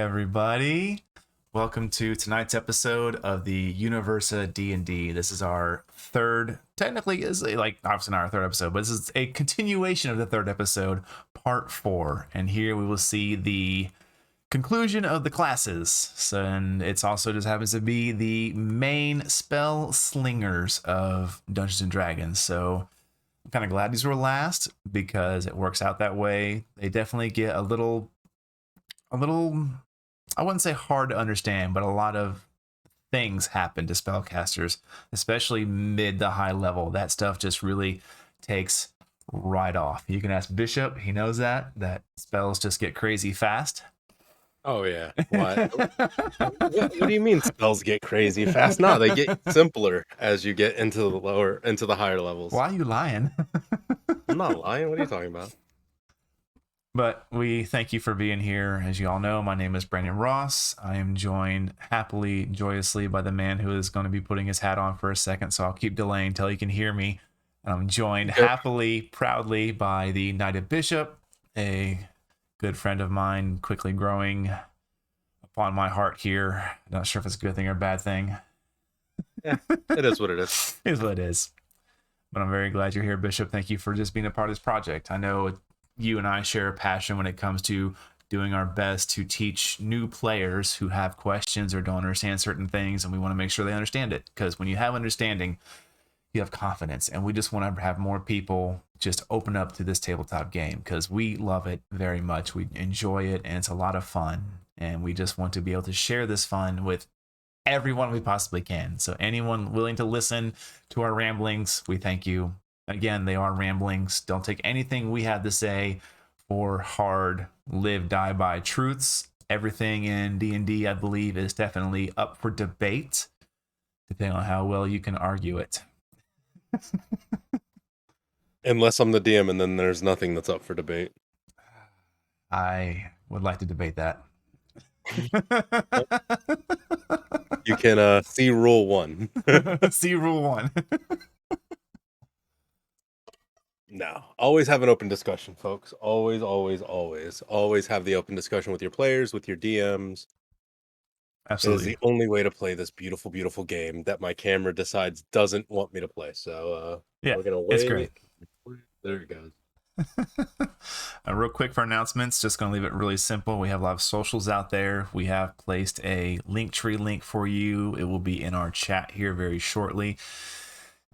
everybody. Welcome to tonight's episode of the UniversiD&D. This is our third, technically is obviously not our third episode, but this is a continuation of the third episode, part 4. And here we will see the conclusion of the classes. So, and it's also just happens to be the main spell slingers of Dungeons and Dragons. So I'm kind of glad these were last because it works out that way. They definitely get a little, I wouldn't say hard to understand, but a lot of things happen to spellcasters, especially mid to high level. That stuff just really takes right off. You can ask Bishop, he knows that spells just get crazy fast. Oh yeah. What do you mean spells get crazy fast? No, they get simpler as you get into the higher levels. Why are you lying? I'm not lying. What are you talking about? But we thank you for being here. As you all know, my name is Brandon Ross. I am joined happily, joyously by the man who is going to be putting his hat on for a second, so I'll keep delaying until he can hear me. I'm joined happily, proudly by the Knighted Bishop, a good friend of mine, quickly growing upon my heart here. Not sure if it's a good thing or a bad thing. Yeah, it is what it is. It is what it is. But I'm very glad you're here, Bishop. Thank you for just being a part of this project. I know you and I share a passion when it comes to doing our best to teach new players who have questions or don't understand certain things, and we want to make sure they understand it. Because when you have understanding, you have confidence, and we just want to have more people just open up to this tabletop game because we love it very much. We enjoy it, and it's a lot of fun, and we just want to be able to share this fun with everyone we possibly can. So anyone willing to listen to our ramblings, we thank you. Again, they are ramblings. Don't take anything we have to say for hard, live, die by truths. Everything in D&D, I believe, is definitely up for debate, depending on how well you can argue it. Unless I'm the DM, and then there's nothing that's up for debate. I would like to debate that. You can see Rule 1. See Rule 1. No, always have an open discussion, folks. Always, always, always, always have the open discussion with your players, with your DMs. Absolutely. It is the only way to play this beautiful, beautiful game that my camera decides doesn't want me to play. So yeah, we're gonna wait. It's great. There it goes. Real quick for announcements, just going to leave it really simple. We have a lot of socials out there. We have placed a Linktree link for you. It will be in our chat here very shortly.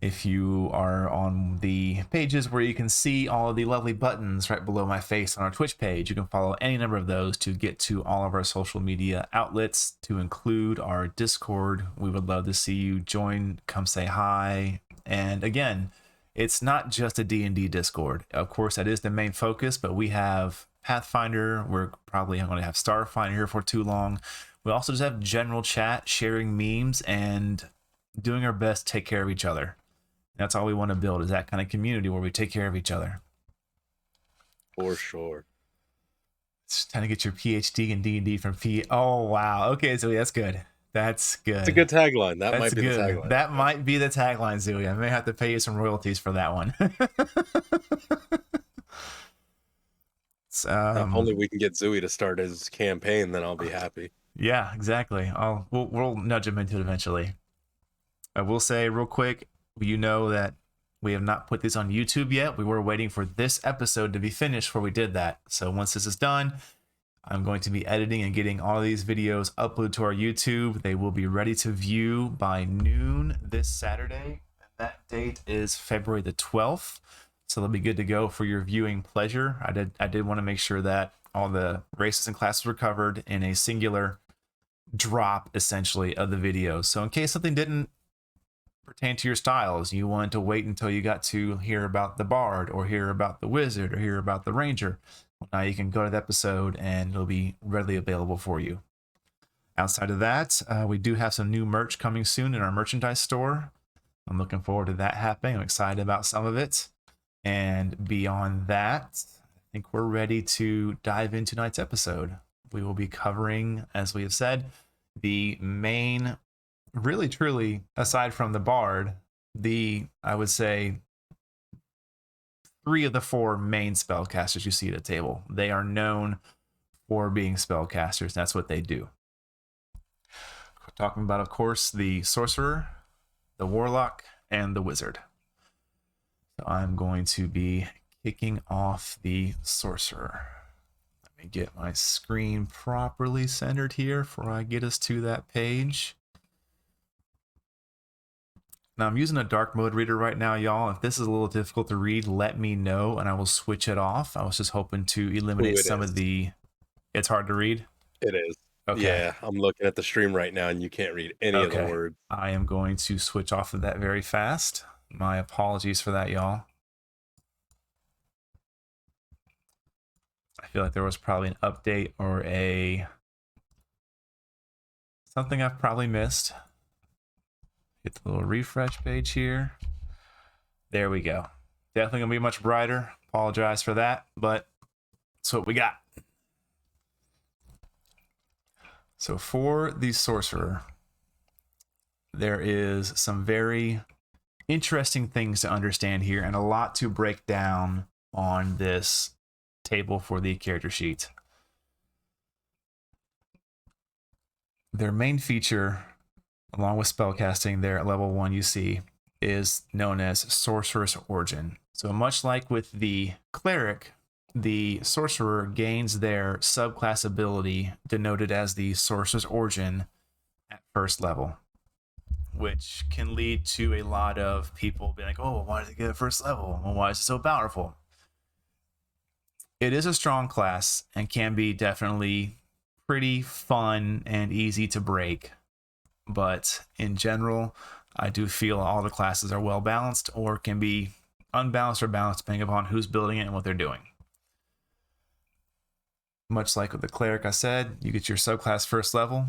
If you are on the pages where you can see all of the lovely buttons right below my face on our Twitch page, you can follow any number of those to get to all of our social media outlets, to include our Discord. We would love to see you join, come say hi. And again, it's not just a D&D Discord. Of course, that is the main focus, but we have Pathfinder. We're probably going to have Starfinder here for too long. We also just have general chat, sharing memes, and doing our best to take care of each other. That's all we want to build, is that kind of community where we take care of each other. For sure. It's trying to get your PhD in D&D from P. Oh, wow. Okay, Zoe, that's good. That's good. It's a good tagline. That might be the tagline. That might be the tagline, Zoe. I may have to pay you some royalties for that one. If only we can get Zoe to start his campaign, then I'll be happy. Yeah, exactly. We'll nudge him into it eventually. I will say real quick, you know that we have not put this on YouTube yet. We were waiting for this episode to be finished before we did that. So once this is done, I'm going to be editing and getting all of these videos uploaded to our YouTube. They will be ready to view by noon this Saturday. And that date is February the 12th. So they'll be good to go for your viewing pleasure. I did want to make sure that all the races and classes were covered in a singular drop, essentially, of the videos. So in case something didn't pertain to your styles, you wanted to wait until you got to hear about the bard or hear about the wizard or hear about the ranger, well, now you can go to the episode and it'll be readily available for you. Outside of that, we do have some new merch coming soon in our merchandise store. I'm looking forward to that happening. I'm excited about some of it. And beyond that, I think we're ready to dive into tonight's episode. We will be covering, as we have said, the main, really truly, aside from the bard, I would say 3 of the 4 main spellcasters you see at the table. They are known for being spellcasters. That's what they do. Talking about, of course, the Sorcerer, the Warlock, and the Wizard. So I'm going to be kicking off the Sorcerer. Let me get my screen properly centered here before I get us to that page. Now I'm using a dark mode reader right now, y'all. If this is a little difficult to read, let me know and I will switch it off. I was just hoping to eliminate some of the... It's hard to read? It is. Okay. Yeah, I'm looking at the stream right now and you can't read any of the words. I am going to switch off of that very fast. My apologies for that, y'all. I feel like there was probably an update or something I've probably missed. Hit the little refresh page here. There we go. Definitely gonna be much brighter. Apologize for that, but that's what we got. So for the Sorcerer, there is some very interesting things to understand here and a lot to break down on this table for the character sheet. Their main feature, along with spellcasting there at level 1 you see, is known as Sorcerer's Origin. So much like with the Cleric, the Sorcerer gains their subclass ability denoted as the Sorcerer's Origin at first level, which can lead to a lot of people being like, oh, why did it get at first level? Well, why is it so powerful? It is a strong class and can be definitely pretty fun and easy to break. But in general, I do feel all the classes are well balanced or can be unbalanced or balanced depending upon who's building it and what they're doing. Much like with the Cleric I said, you get your subclass first level.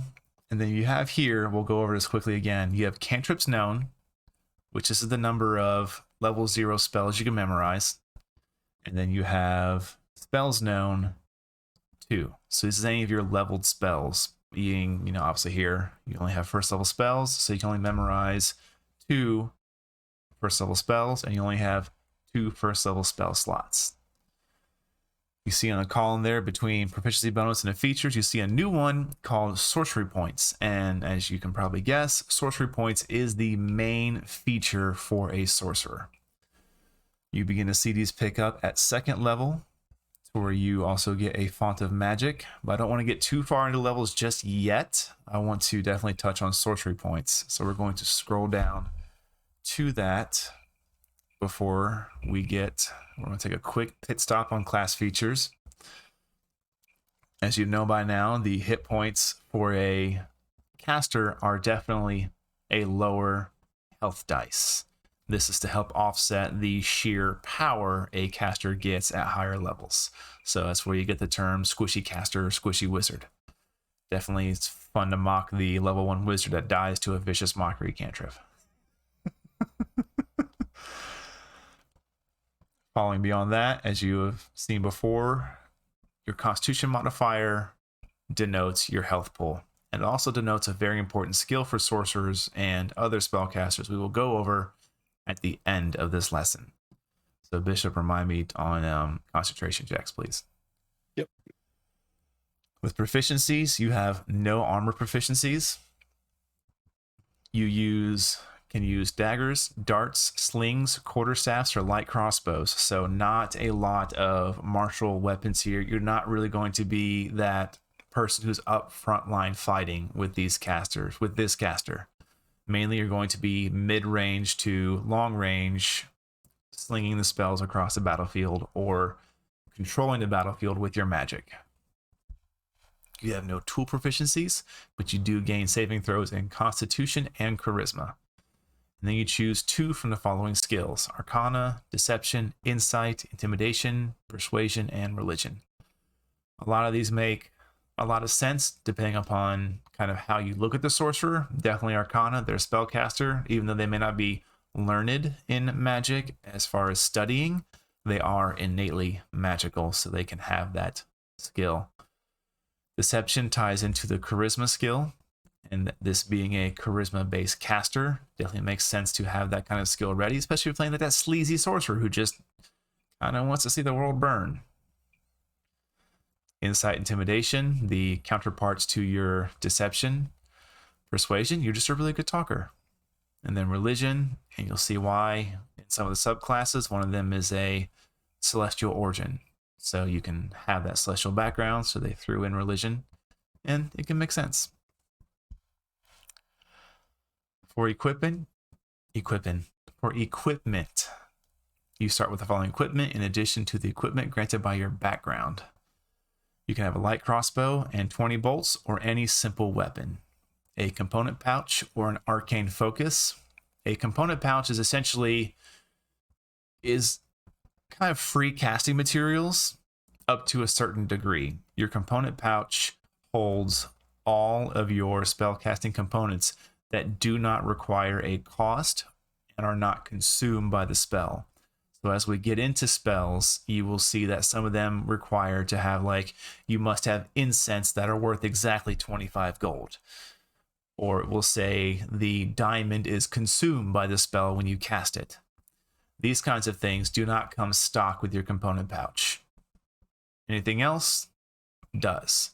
And then you have here, we'll go over this quickly again, you have cantrips known, which is the number of level 0 spells you can memorize. And then you have spells known 2. So this is any of your leveled spells. Being, obviously here, you only have first level spells, so you can only memorize 2 first level spells, and you only have 2 first level spell slots. You see on the column there between proficiency bonus and the features, you see a new one called sorcery points. And as you can probably guess, sorcery points is the main feature for a sorcerer. You begin to see these pick up at 2nd level, where you also get a font of magic, but I don't want to get too far into levels just yet. I want to definitely touch on sorcery points. So we're going to scroll down to that before we're going to take a quick pit stop on class features. As you know by now, the hit points for a caster are definitely a lower health dice. This is to help offset the sheer power a caster gets at higher levels. So that's where you get the term squishy caster or squishy wizard. Definitely it's fun to mock the level 1 wizard that dies to a vicious mockery cantrip. Following beyond that, as you have seen before, your constitution modifier denotes your health pool. And it also denotes a very important skill for sorcerers and other spellcasters we will go over at the end of this lesson. So Bishop, remind me on concentration checks, please. Yep. With proficiencies, you have no armor proficiencies. You can use daggers, darts, slings, quarterstaffs, or light crossbows. So not a lot of martial weapons here. You're not really going to be that person who's up front line fighting with these casters, with this caster. Mainly you're going to be mid-range to long-range, slinging the spells across the battlefield or controlling the battlefield with your magic. You have no tool proficiencies, but you do gain saving throws in Constitution and Charisma. And then you choose 2 from the following skills: Arcana, Deception, Insight, Intimidation, Persuasion, and Religion. A lot of these make a lot of sense depending upon kind of how you look at the sorcerer. Definitely Arcana, they're a spellcaster, even though they may not be learned in magic as far as studying, they are innately magical, so they can have that skill. Deception ties into the Charisma skill, and this being a charisma-based caster, definitely makes sense to have that kind of skill ready, especially if you're playing like that sleazy sorcerer who just kind of wants to see the world burn. Insight, intimidation, the counterparts to your deception. Persuasion, you're just a really good talker. And then religion, and you'll see why in some of the subclasses, one of them is a celestial origin. So you can have that celestial background, so they threw in religion, and it can make sense. For equipment, you start with the following equipment in addition to the equipment granted by your background. You can have a light crossbow and 20 bolts, or any simple weapon. A component pouch or an arcane focus. A component pouch is essentially kind of free casting materials up to a certain degree. Your component pouch holds all of your spellcasting components that do not require a cost and are not consumed by the spell. So as we get into spells, you will see that some of them require to have, like, you must have incense that are worth exactly 25 gold. Or it will say the diamond is consumed by the spell when you cast it. These kinds of things do not come stock with your component pouch. Anything else does.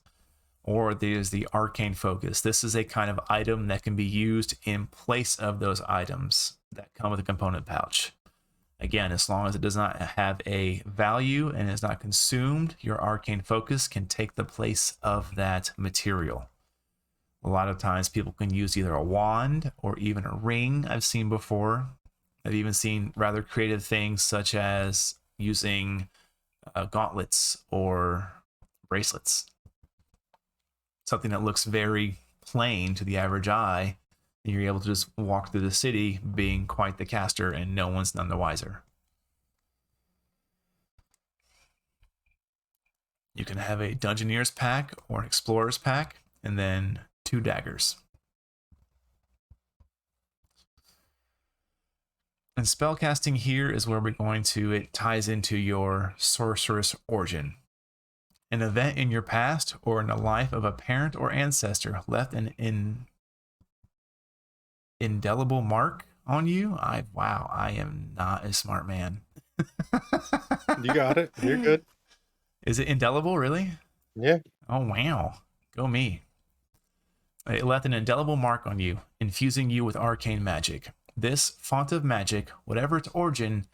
Or there's the arcane focus. This is a kind of item that can be used in place of those items that come with a component pouch. Again, as long as it does not have a value and is not consumed, your arcane focus can take the place of that material. A lot of times people can use either a wand or even a ring. I've seen before. I've even seen rather creative things such as using gauntlets or bracelets. Something that looks very plain to the average eye, and you're able to just walk through the city being quite the caster and no one's none the wiser. You can have a Dungeoneer's pack or an Explorer's pack, and then 2 daggers. And spellcasting here is where it ties into your Sorceress origin. An event in your past or in the life of a parent or ancestor left an indelible mark on you. I am not a smart man. You got it. You're good. Is it indelible, really? Yeah. Oh, wow. Go me. It left an indelible mark on you, infusing you with arcane magic. This font of magic, whatever its origin,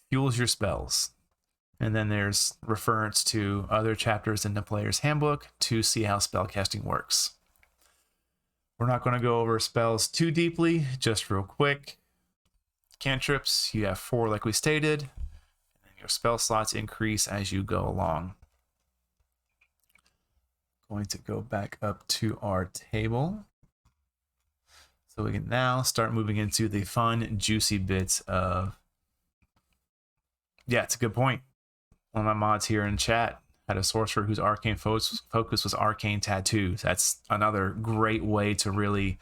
fuels your spells. And then there's reference to other chapters in the player's handbook to see how spellcasting works. We're not going to go over spells too deeply, just real quick. Cantrips, you have 4 like we stated, and your spell slots increase as you go along. Going to go back up to our table. So we can now start moving into the fun, juicy bits of... Yeah, it's a good point. One of my mods here in chat had a sorcerer whose arcane focus was arcane tattoos. That's another great way to really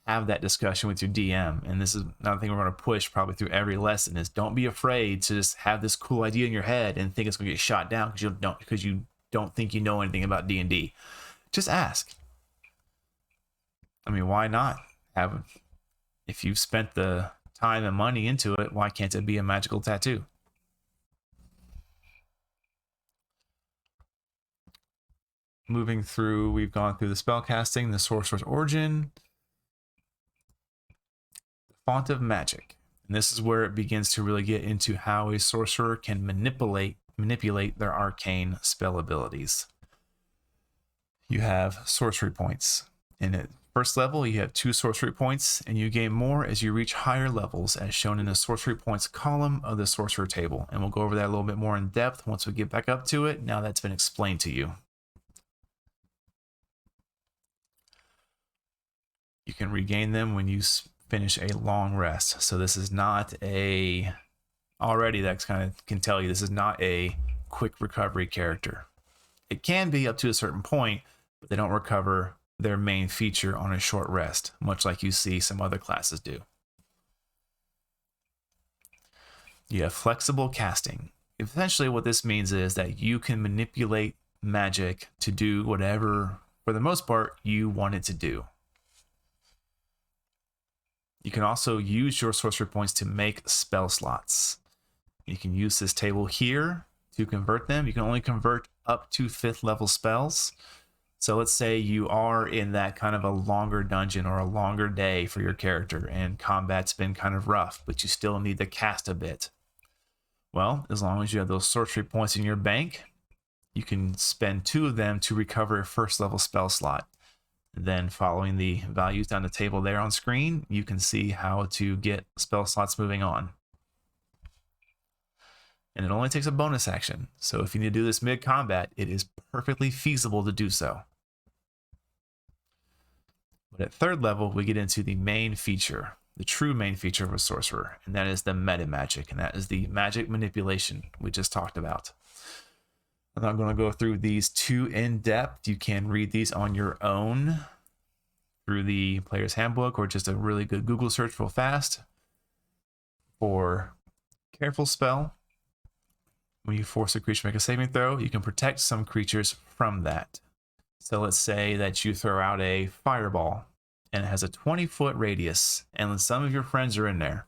have that discussion with your DM. And this is another thing we're going to push probably through every lesson is don't be afraid to just have this cool idea in your head and think it's going to get shot down because you don't think you know anything about D&D. Just ask. I mean, why not? If you've spent the time and money into it, why can't it be a magical tattoo? Moving through, we've gone through the spellcasting, the sorcerer's origin, the font of magic. And this is where it begins to really get into how a sorcerer can manipulate their arcane spell abilities. You have sorcery points. In it, first level, you have 2 sorcery points, and you gain more as you reach higher levels, as shown in the sorcery points column of the sorcerer table. And we'll go over that a little bit more in depth once we get back up to it, now that's been explained to you. You can regain them when you finish a long rest. So this is not already that kind of can tell you this is not a quick recovery character. It can be up to a certain point, but they don't recover their main feature on a short rest, much like you see some other classes do. You have flexible casting. Essentially what this means is that you can manipulate magic to do whatever, for the most part, you want it to do. You can also use your sorcery points to make spell slots. You can use this table here to convert them. You can only convert up to 5th level spells. So let's say you are in that kind of a longer dungeon or a longer day for your character and combat's been kind of rough, but you still need to cast a bit. Well, as long as you have those sorcery points in your bank, you can spend 2 of them to recover a 1st level spell slot. Then following the values down the table there on screen, you can see how to get spell slots moving on. And it only takes a bonus action. So if you need to do this mid-combat, it is perfectly feasible to do so. But at 3rd level, we get into the main feature, the true main feature of a sorcerer, and that is the meta magic, and that is the magic manipulation we just talked about. I'm not going to go through these too in depth. You can read these on your own through the player's handbook or just a really good Google search real fast. For careful spell, when you force a creature to make a saving throw, you can protect some creatures from that. So let's say that you throw out a fireball and it has a 20-foot radius and some of your friends are in there.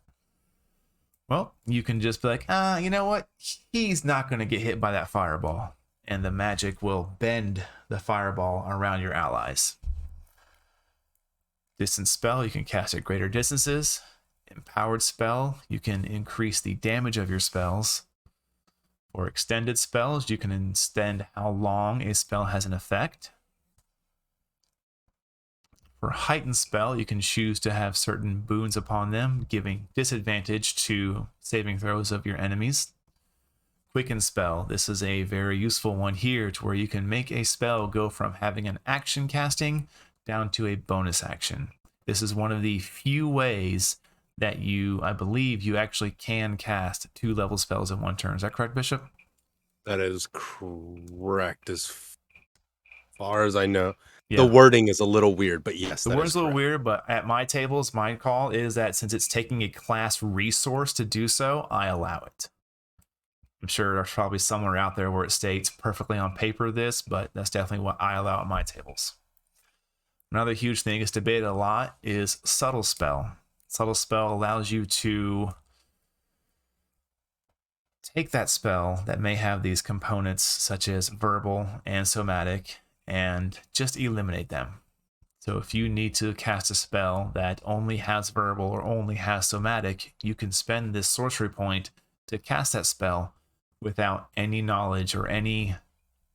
Well, you can just be like, you know what? He's not going to get hit by that fireball. And the magic will bend the fireball around your allies. Distance spell, you can cast at greater distances. Empowered spell, you can increase the damage of your spells. For extended spells, you can extend how long a spell has an effect. For heightened spell, you can choose to have certain boons upon them, giving disadvantage to saving throws of your enemies. Quicken spell, this is a very useful one here to where you can make a spell go from having an action casting down to a bonus action. This is one of the few ways that I believe you actually can cast 2-level spells in one turn. Is that correct, Bishop? That is correct as far as I know. Yeah. The wording is a little weird, but yes, the word's a little weird, but at my tables, my call is that since it's taking a class resource to do so, I allow it. I'm sure there's probably somewhere out there where it states perfectly on paper this, but that's definitely what I allow at my tables. Another huge thing is debated a lot is subtle spell. Subtle spell allows you to take that spell that may have these components such as verbal and somatic and just eliminate them. So if you need to cast a spell that only has verbal or only has somatic, you can spend this sorcery point to cast that spell without any knowledge or any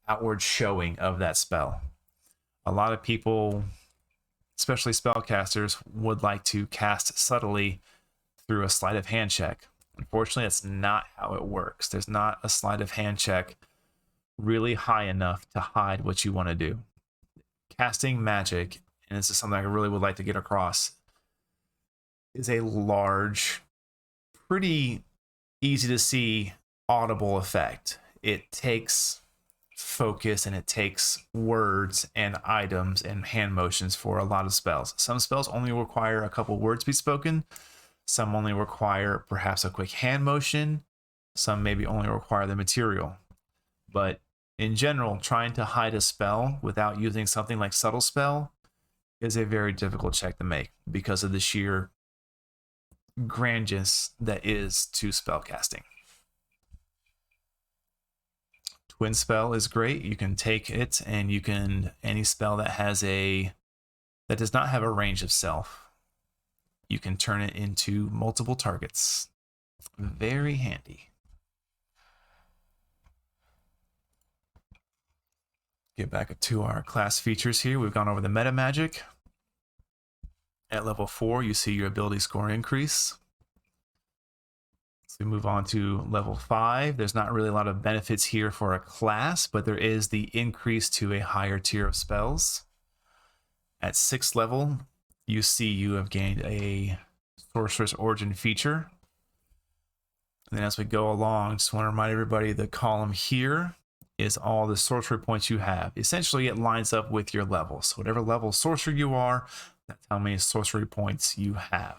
outward showing of that spell. A lot of people, especially spellcasters, would like to cast subtly through a sleight of hand check. Unfortunately, that's not how it works. There's not a sleight of hand check really high enough to hide what you want to do. Casting magic, and this is something I really would like to get across, is a large, pretty easy to see audible effect. It takes focus and it takes words and items and hand motions for a lot of spells. Some spells only require a couple words be spoken. Some only require perhaps a quick hand motion. Some maybe only require the material. But in general, trying to hide a spell without using something like subtle spell is a very difficult check to make because of the sheer grandness that is to spellcasting. Twin spell is great. You can take it and you can, any spell that does not have a range of self, you can turn it into multiple targets. Very handy. Get back to our class features here. We've gone over the meta magic. At level 4, you see your ability score increase. So we move on to level 5. There's not really a lot of benefits here for a class, but there is the increase to a higher tier of spells. At 6th level, you see you have gained a Sorcerer's Origin feature. And then as we go along, just want to remind everybody the column here is all the sorcery points you have. Essentially, it lines up with your level. So whatever level sorcerer you are, that's how many sorcery points you have.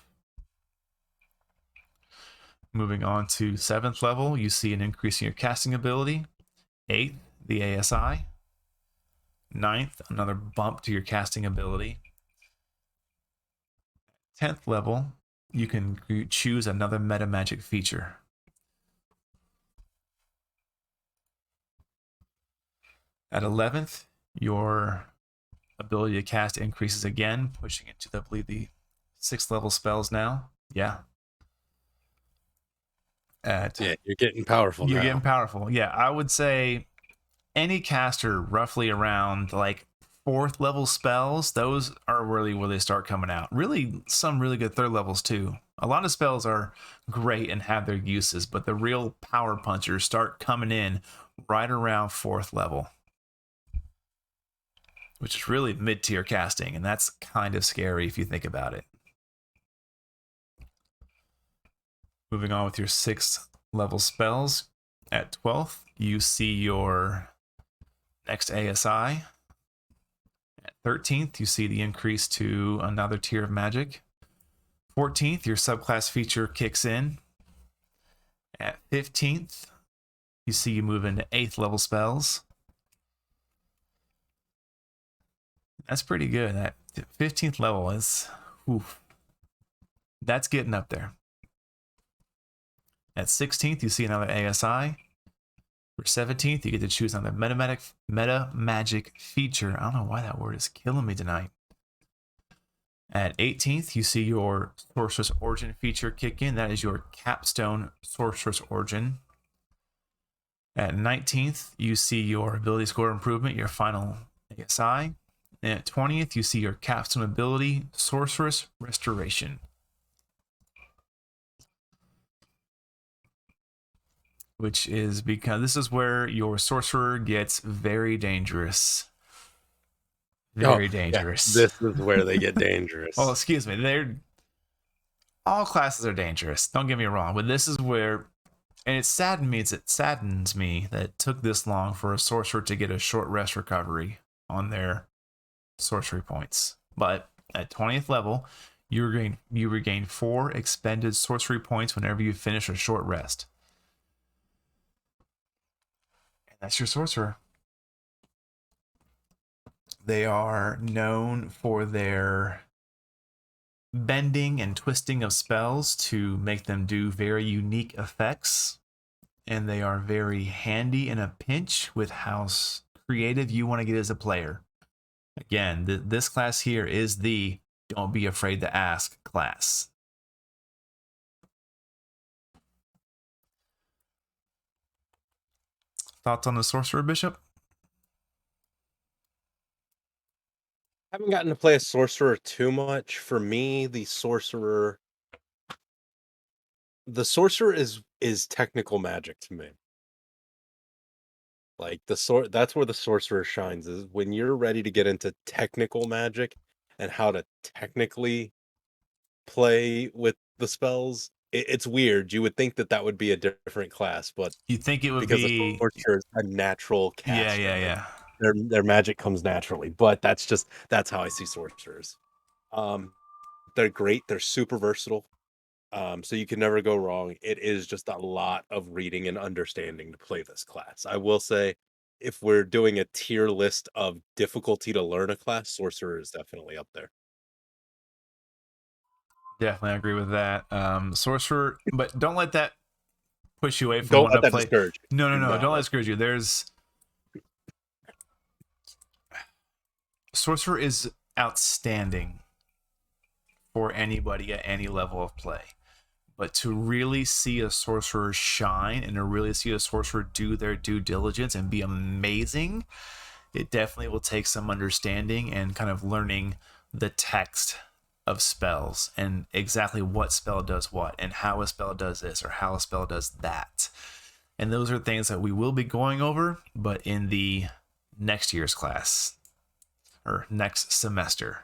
Moving on to 7th level, you see an increase in your casting ability. 8th, the ASI. 9th, another bump to your casting ability. 10th level, you can choose another meta magic feature. At 11th, your ability to cast increases again, pushing into the, I believe, the 6th level spells now. Yeah. Yeah, you're getting powerful You're now. getting powerful. Yeah, I would say any caster roughly around like 4th level spells, those are really where they start coming out. Really, some really good 3rd levels too. A lot of spells are great and have their uses, but the real power punchers start coming in right around 4th level, which is really mid-tier casting, and that's kind of scary if you think about it. Moving on with your 6th level spells. At 12th, you see your next ASI. At 13th, you see the increase to another tier of magic. 14th, your subclass feature kicks in. At 15th, you see you move into 8th level spells. That's pretty good. That 15th level is, oof, that's getting up there. At 16th, you see another ASI. For 17th, you get to choose another meta magic feature. I don't know why that word is killing me tonight. At 18th, you see your Sorcerer's Origin feature kick in. That is your capstone Sorcerer's Origin. At 19th, you see your ability score improvement, your final ASI. And at 20th, you see your capstone ability, Sorceress Restoration. Which is because this is where your sorcerer gets very dangerous. Very dangerous. Yeah, this is where they get dangerous. Well, excuse me. All classes are dangerous. Don't get me wrong, but this is where, and it saddens me that it took this long for a sorcerer to get a short rest recovery on their sorcery points. But at 20th level, you regain 4 expended sorcery points whenever you finish a short rest. And that's your sorcerer. They are known for their bending and twisting of spells to make them do very unique effects. And they are very handy in a pinch with how creative you want to get as a player. Again, this class here is the don't be afraid to ask class. Thoughts on the Sorcerer, Bishop? I haven't gotten to play a sorcerer too much. For me, the sorcerer is technical magic to me. Like that's where the sorcerer shines, is when you're ready to get into technical magic and how to technically play with the spells. It's weird. You would think that that would be a different class, but You think it would because the be? sorcerer is a natural Yeah, caster, yeah, like yeah. their magic comes naturally. But that's how I see sorcerers. Um, they're great. They're super versatile. So you can never go wrong. It is just a lot of reading and understanding to play this class. I will say, if we're doing a tier list of difficulty to learn a class, sorcerer is definitely up there. Definitely agree with that. Sorcerer, but don't let that push you away from Don't wanting let to that play. discourage you. No, no, Do no. not Don't let it let discourage you. There's Sorcerer is outstanding for anybody at any level of play. But to really see a sorcerer shine and to really see a sorcerer do their due diligence and be amazing, it definitely will take some understanding and kind of learning the text of spells and exactly what spell does what and how a spell does this or how a spell does that. And those are things that we will be going over, but in the next year's class or next semester.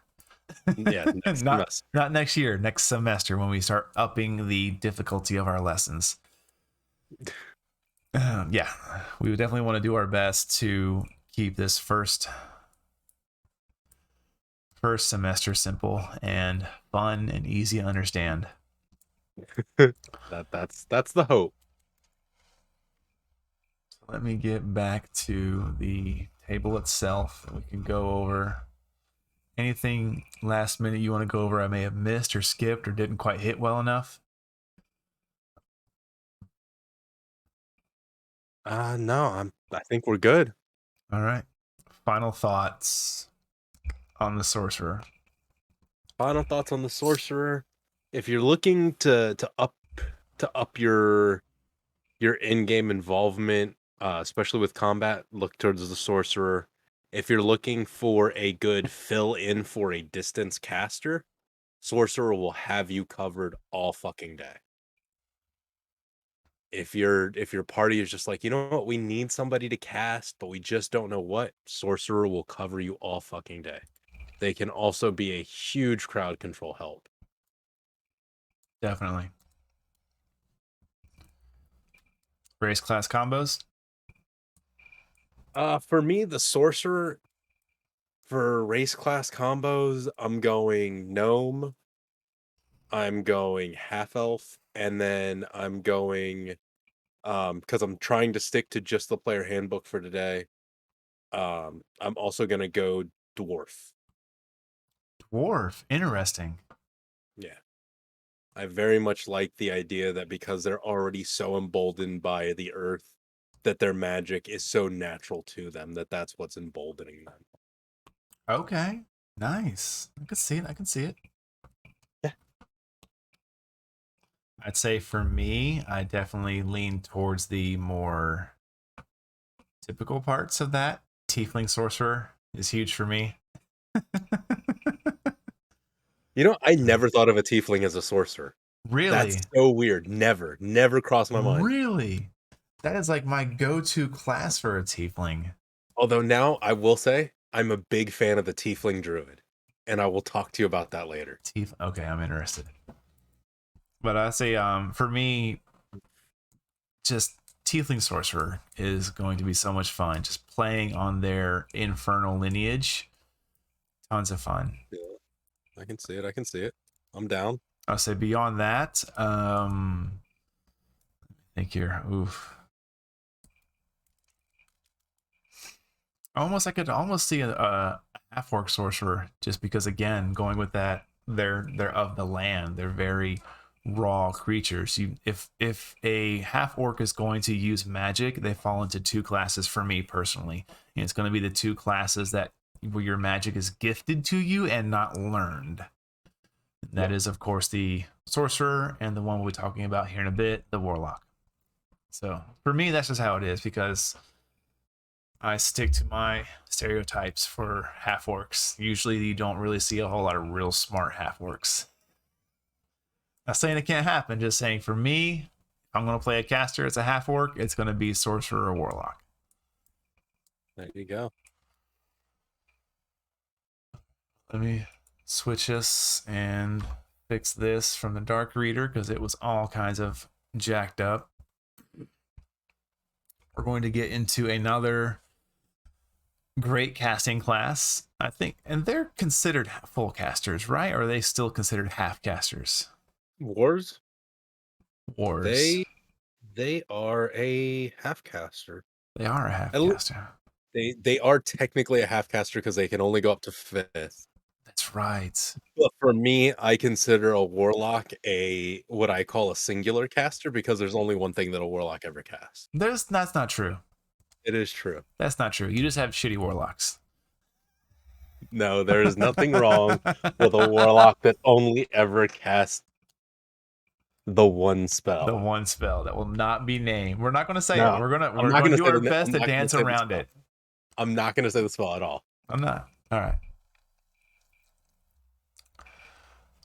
Yeah, next not semester. not next year, next semester when we start upping the difficulty of our lessons. Yeah, we would definitely want to do our best to keep this first semester simple and fun and easy to understand. That's the hope. So let me get back to the table itself and we can go over anything last minute you want to go over I may have missed or skipped or didn't quite hit well enough. No, I think we're good. All right. Final thoughts on the Sorcerer. Final thoughts on the Sorcerer. If you're looking to up your in-game involvement, especially with combat, look towards the Sorcerer. If you're looking for a good fill-in for a distance caster, Sorcerer will have you covered all fucking day. If your party is just like, you know what, we need somebody to cast, but we just don't know what, Sorcerer will cover you all fucking day. They can also be a huge crowd control help. Definitely. Race class combos. For me, the Sorcerer, for race class combos, I'm going Gnome, I'm going Half Elf, and then I'm going, because I'm trying to stick to just the player handbook for today. I'm also gonna go Dwarf. Dwarf. Interesting. Yeah. I very much like the idea that because they're already so emboldened by the earth, that their magic is so natural to them that that's what's emboldening them. Okay. Nice. I can see it. I can see it. Yeah. I'd say for me, I definitely lean towards the more typical parts of that. Tiefling Sorcerer is huge for me. You know, I never thought of a tiefling as a sorcerer. That's Really? so weird. Never crossed my mind. Really? That is like my go-to class for a tiefling. Although now I will say I'm a big fan of the tiefling druid, and I will talk to you about that later. Okay, I'm interested. But I say, for me, just Tiefling Sorcerer is going to be so much fun. Just playing on their infernal lineage, tons of fun. Yeah, I can see it. I can see it. I'm down. I'll say beyond that, I think here, oof. I could almost see a half orc sorcerer just because again, going with that, they're of the land. They're very raw creatures. If a half orc is going to use magic, they fall into two classes for me personally. And it's going to be the two classes that where your magic is gifted to you and not learned. That is, of course, the sorcerer and the one we'll be talking about here in a bit, the warlock. So for me, that's just how it is because I stick to my stereotypes for half orcs. Usually, you don't really see a whole lot of real smart half orcs. Not saying it can't happen, just saying for me, if I'm going to play a caster as a half orc, it's going to be sorcerer or warlock. There you go. Let me switch this and fix this from the dark reader because it was all kinds of jacked up. We're going to get into another great casting class, I think, and they're considered full casters, right? Or are they still considered half casters? Wars? Wars. They are a half caster. They are a half caster. They are technically a half caster because they can only go up to 5th. That's right. But for me, I consider a warlock what I call a singular caster because there's only one thing that a warlock ever casts. That's not true. It is true. That's not true. You just have shitty warlocks. No, there is nothing wrong with a warlock that only ever casts the one spell. The one spell that will not be named. We're not going to say No, it. We're I'm going not to gonna do say our the- best I'm to not gonna dance say the around spell. it. I'm not going to say the spell at all. I'm not. All right.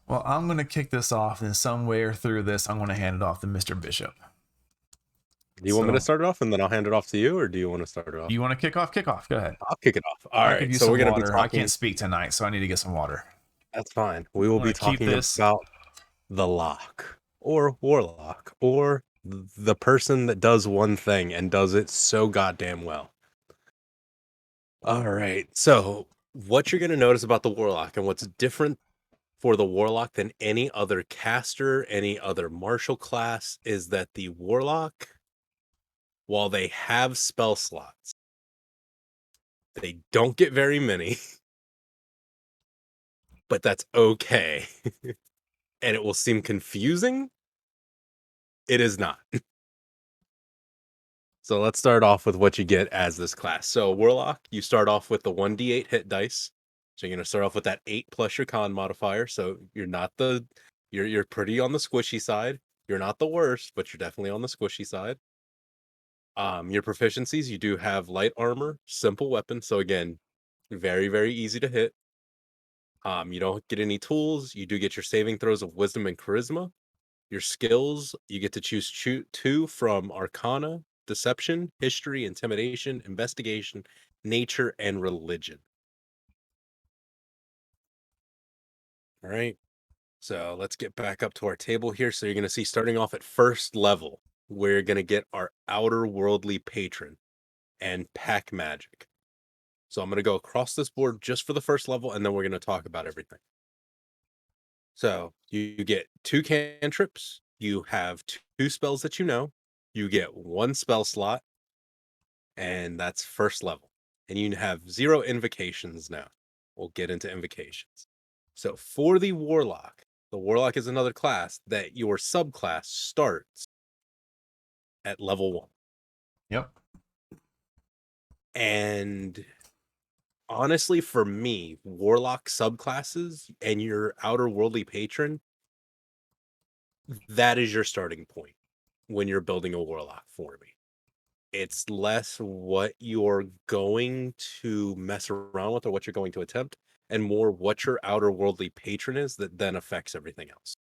Well, I'm going to kick this off in some way or through this. I'm going to hand it off to Mr. Bishop. Do you want me to start it off and then I'll hand it off to you, or do you want to start it off? You want to kick off? Kick off. Go ahead. I'll kick it off. All I right. could use So some we're going to be water. talking. I can't speak tonight, so I need to get some water. That's fine. We will be talking this about the lock or warlock or the person that does one thing and does it so goddamn well. All right. So what you're going to notice about the warlock and what's different for the warlock than any other caster, any other martial class, is that the warlock, while they have spell slots, they don't get very many, but that's okay. And it will seem confusing. It is not. So let's start off with what you get as this class. So Warlock, you start off with the 1d8 hit dice. So you're gonna start off with that 8 plus your con modifier. So you're pretty on the squishy side. You're not the worst, but you're definitely on the squishy side. Your proficiencies, you do have light armor, simple weapon. So again, very, very easy to hit. You don't get any tools. You do get your saving throws of wisdom and charisma. Your skills, you get to choose two from Arcana, Deception, History, Intimidation, Investigation, Nature, and Religion. All right. So let's get back up to our table here. So you're going to see starting off at first level, we're going to get our outer worldly patron and pack magic. So I'm going to go across this board just for the first level, and then we're going to talk about everything. So you get 2 cantrips. You have 2 spells that you know. You get 1 spell slot, and that's first level. And you have 0 invocations now. We'll get into invocations. So for the Warlock is another class that your subclass starts at level 1. Yep. And honestly, for me, Warlock subclasses and your outer worldly patron, that is your starting point when you're building a Warlock for me. It's less what you're going to mess around with or what you're going to attempt, and more what your outer worldly patron is that then affects everything else.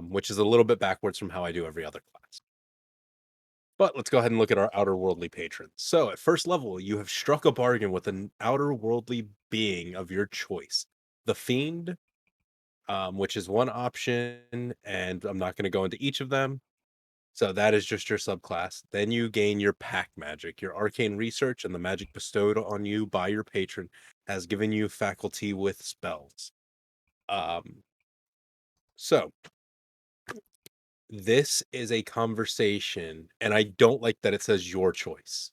Which is a little bit backwards from how I do every other class. But let's go ahead and look at our outer worldly patron. So at first level, you have struck a bargain with an outer worldly being of your choice. The Fiend, which is one option, and I'm not going to go into each of them. So that is just your subclass. Then you gain your pack magic. Your arcane research and the magic bestowed on you by your patron has given you faculty with spells. So this is a conversation, and I don't like that it says your choice.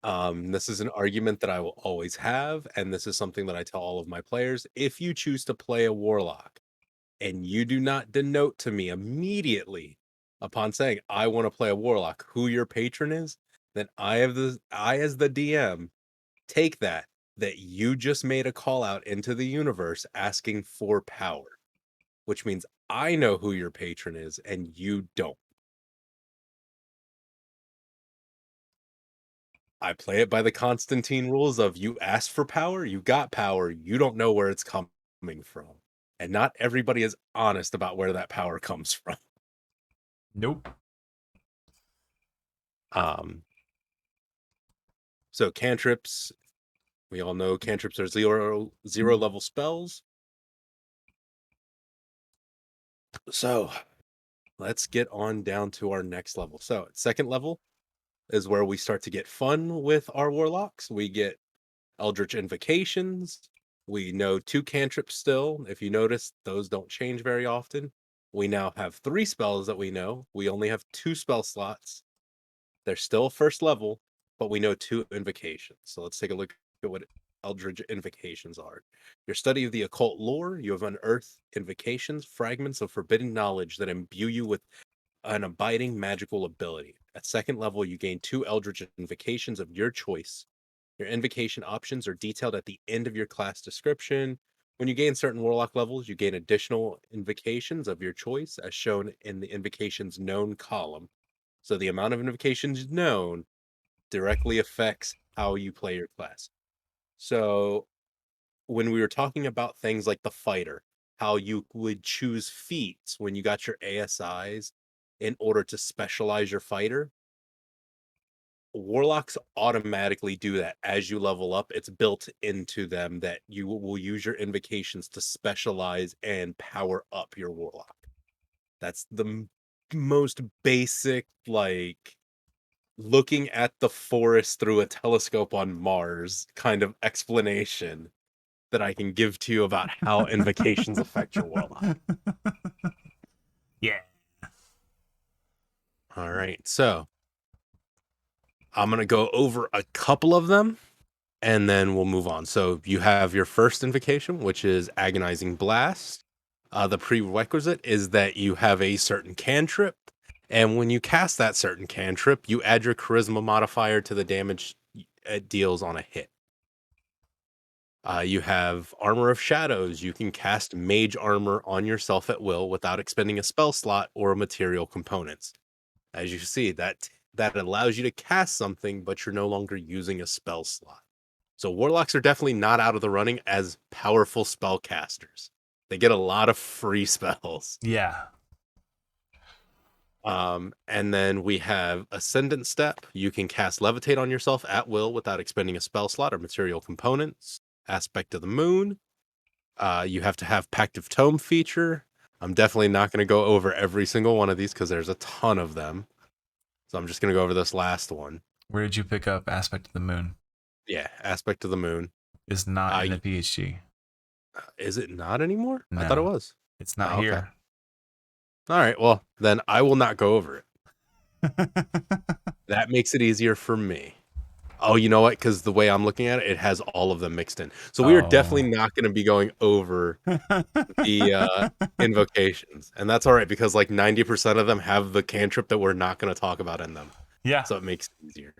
This is an argument that I will always have, and this is something that I tell all of my players. If you choose to play a warlock and you do not denote to me immediately upon saying I want to play a warlock who your patron is, then I as the DM take that you just made a call out into the universe asking for power, which means I know who your patron is and you don't. I play it by the Constantine rules of you asked for power, you got power, you don't know where it's coming from. And not everybody is honest about where that power comes from. Nope. Um, so cantrips, we all know cantrips are zero level spells. So let's get on down to our next level. So at second level is where we start to get fun with our warlocks. We get Eldritch Invocations. We know 2 cantrips still. If you notice, those don't change very often. We now have 3 spells that we know. We only have 2 spell slots. They're still first level, but we know 2 invocations. So let's take a look at what Eldritch Invocations are. Your study of the occult lore, you have unearthed invocations, fragments of forbidden knowledge that imbue you with an abiding magical ability. At second level, you gain 2 Eldritch Invocations of your choice. Your invocation options are detailed at the end of your class description. When you gain certain warlock levels, you gain additional invocations of your choice, as shown in the invocations known column. So the amount of invocations known directly affects how you play your class. So when we were talking about things like the fighter, how you would choose feats when you got your ASIs in order to specialize your fighter, warlocks automatically do that as you level up. It's built into them that you will use your invocations to specialize and power up your warlock. That's the most basic, like looking at the forest through a telescope on Mars kind of explanation that I can give to you about how invocations affect your warlock. Yeah. All right, so I'm going to go over a couple of them and then we'll move on. So you have your first invocation, which is Agonizing Blast. The prerequisite is that you have a certain cantrip And when you cast that certain cantrip, you add your charisma modifier to the damage it deals on a hit. You have Armor of Shadows. You can cast Mage Armor on yourself at will without expending a spell slot or material components. As you see, that allows you to cast something, but you're no longer using a spell slot. So Warlocks are definitely not out of the running as powerful spellcasters. They get a lot of free spells. Yeah. And then we have Ascendant Step. You can cast Levitate on yourself at will without expending a spell slot or material components. Aspect of the Moon. You have to have Pact of Tome feature. I'm definitely not going to go over every single one of these because there's a ton of them. So I'm just going to go over this last one. Where did you pick up Aspect of the Moon? Yeah, Aspect of the Moon. Is not in the PHG. Is it not anymore? No, I thought it was. It's not Okay. here. All right, well, then I will not go over it. That makes it easier for me. Oh, you know what? Because the way I'm looking at it, it has all of them mixed in. So we are definitely not going to be going over the invocations. And that's all right, because like 90% of them have the cantrip that we're not going to talk about in them. Yeah. So it makes it easier.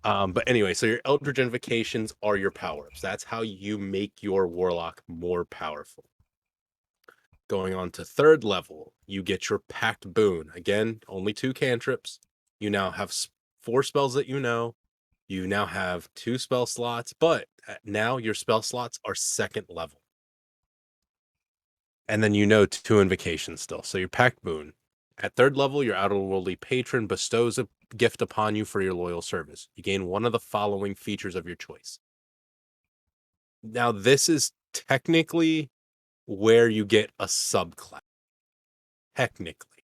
But anyway, so your Eldritch Invocations are your power-ups. That's how you make your Warlock more powerful. Going on to third level, you get your Pact Boon. Again, only 2 cantrips. You now have 4 spells that you know. You now have 2 spell slots, but now your spell slots are second level. And then you know 2 invocations still. So your Pact Boon. At third level, your outerworldly patron bestows a gift upon you for your loyal service. You gain one of the following features of your choice. Now, this is technically where you get a subclass. Technically.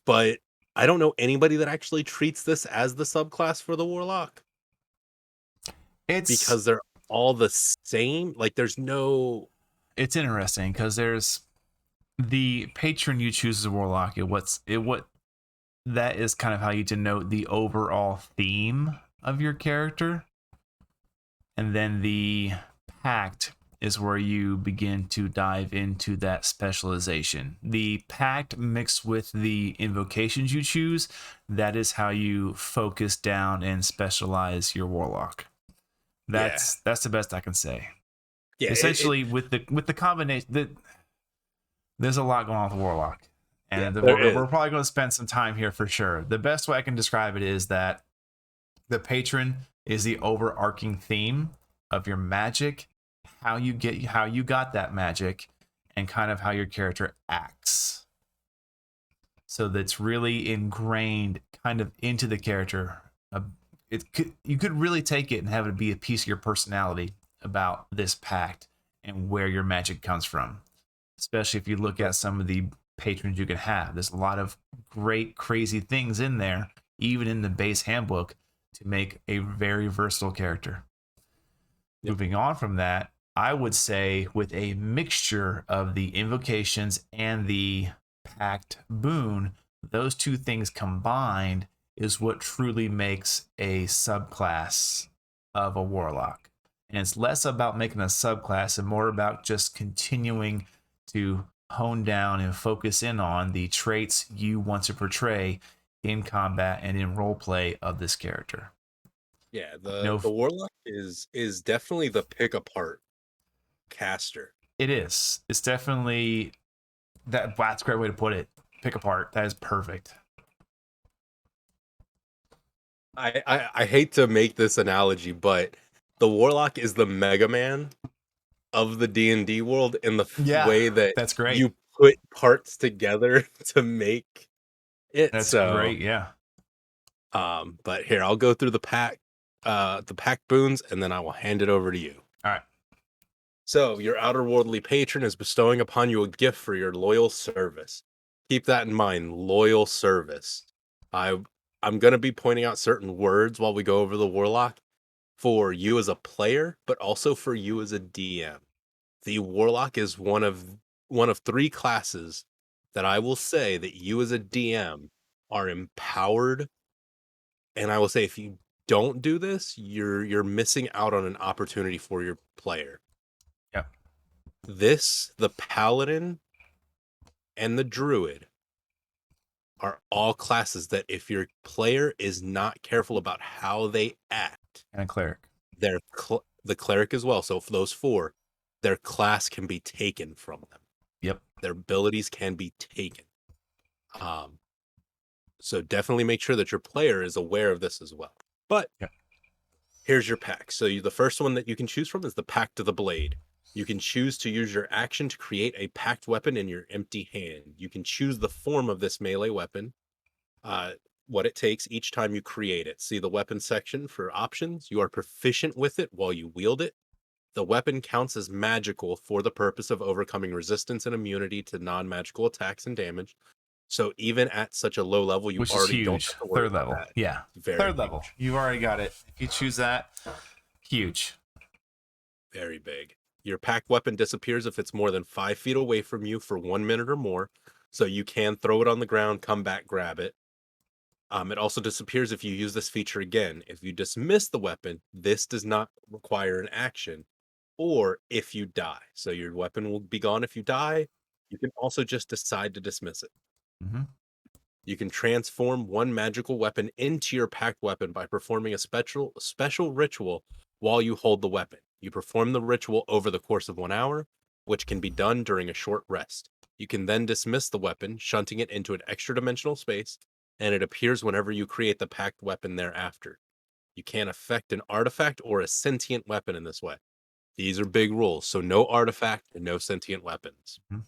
But I don't know anybody that actually treats this as the subclass for the Warlock. Because they're all the same. Like, there's no... It's interesting because there's the patron you choose as a Warlock. That is kind of how you denote the overall theme of your character. And then the Pact is where you begin to dive into that specialization. The Pact mixed with the invocations you choose, that is how you focus down and specialize your Warlock. That's the best I can say. Yeah, essentially with the combination, there's a lot going on with Warlock. And we're probably going to spend some time here for sure. The best way I can describe it is that the patron is the overarching theme of your magic, how you got that magic, and kind of how your character acts. So that's really ingrained kind of into the character. You could really take it and have it be a piece of your personality about this pact and where your magic comes from. Especially if you look at some of the patrons you can have. There's a lot of great, crazy things in there, even in the base handbook, to make a very versatile character. Yep. Moving on from that, I would say with a mixture of the invocations and the Pact Boon, those 2 things combined is what truly makes a subclass of a Warlock. And it's less about making a subclass and more about just continuing to hone down and focus in on the traits you want to portray in combat and in roleplay of this character. Yeah, the Warlock is definitely the pick apart caster. It is. It's definitely that's a great way to put it. Pick apart. That is perfect. I hate to make this analogy, but the Warlock is the Mega Man of the D&D world in the way that that's great. You put parts together to make it. That's great, yeah. But here, I'll go through the Pact boons, and then I will hand it over to you. All right. So your outerworldly patron is bestowing upon you a gift for your loyal service. Keep that in mind, loyal service. I'm going to be pointing out certain words while we go over the Warlock for you as a player, but also for you as a DM. The Warlock is one of 3 classes that I will say that you as a DM are empowered. And I will say, if you don't do this, you're missing out on an opportunity for your player. Yep. The Paladin, and the druid are all classes that if your player is not careful about how they act, And a cleric. the cleric as well. So for those four, their class can be taken from them. Yep. Their abilities can be taken. So definitely make sure that your player is aware of this as well. But here's your pack. So the first one that you can choose from is the Pact of the Blade. You can choose to use your action to create a packed weapon in your empty hand. You can choose the form of this melee weapon, what it takes each time you create it. See the weapon section for options. You are proficient with it while you wield it. The weapon counts as magical for the purpose of overcoming resistance and immunity to non-magical attacks and damage. So even at such a low level, you Which is already don't huge. have to worry Third about level. that. Yeah. Very Third huge. level. You've already got it. If you choose that, huge. Very big. Your packed weapon disappears if it's more than 5 feet away from you for 1 minute or more. So you can throw it on the ground, come back, grab it. It also disappears if you use this feature again. If you dismiss the weapon, this does not require an action, or if you die. So your weapon will be gone if you die. You can also just decide to dismiss it. Mm-hmm. You can transform one magical weapon into your packed weapon by performing a special ritual while you hold the weapon. You perform the ritual over the course of 1 hour, which can be done during a short rest. You can then dismiss the weapon, shunting it into an extra dimensional space, and it appears whenever you create the packed weapon thereafter. You can't affect an artifact or a sentient weapon in this way. These are big rules, so no artifact and no sentient weapons. Mhm.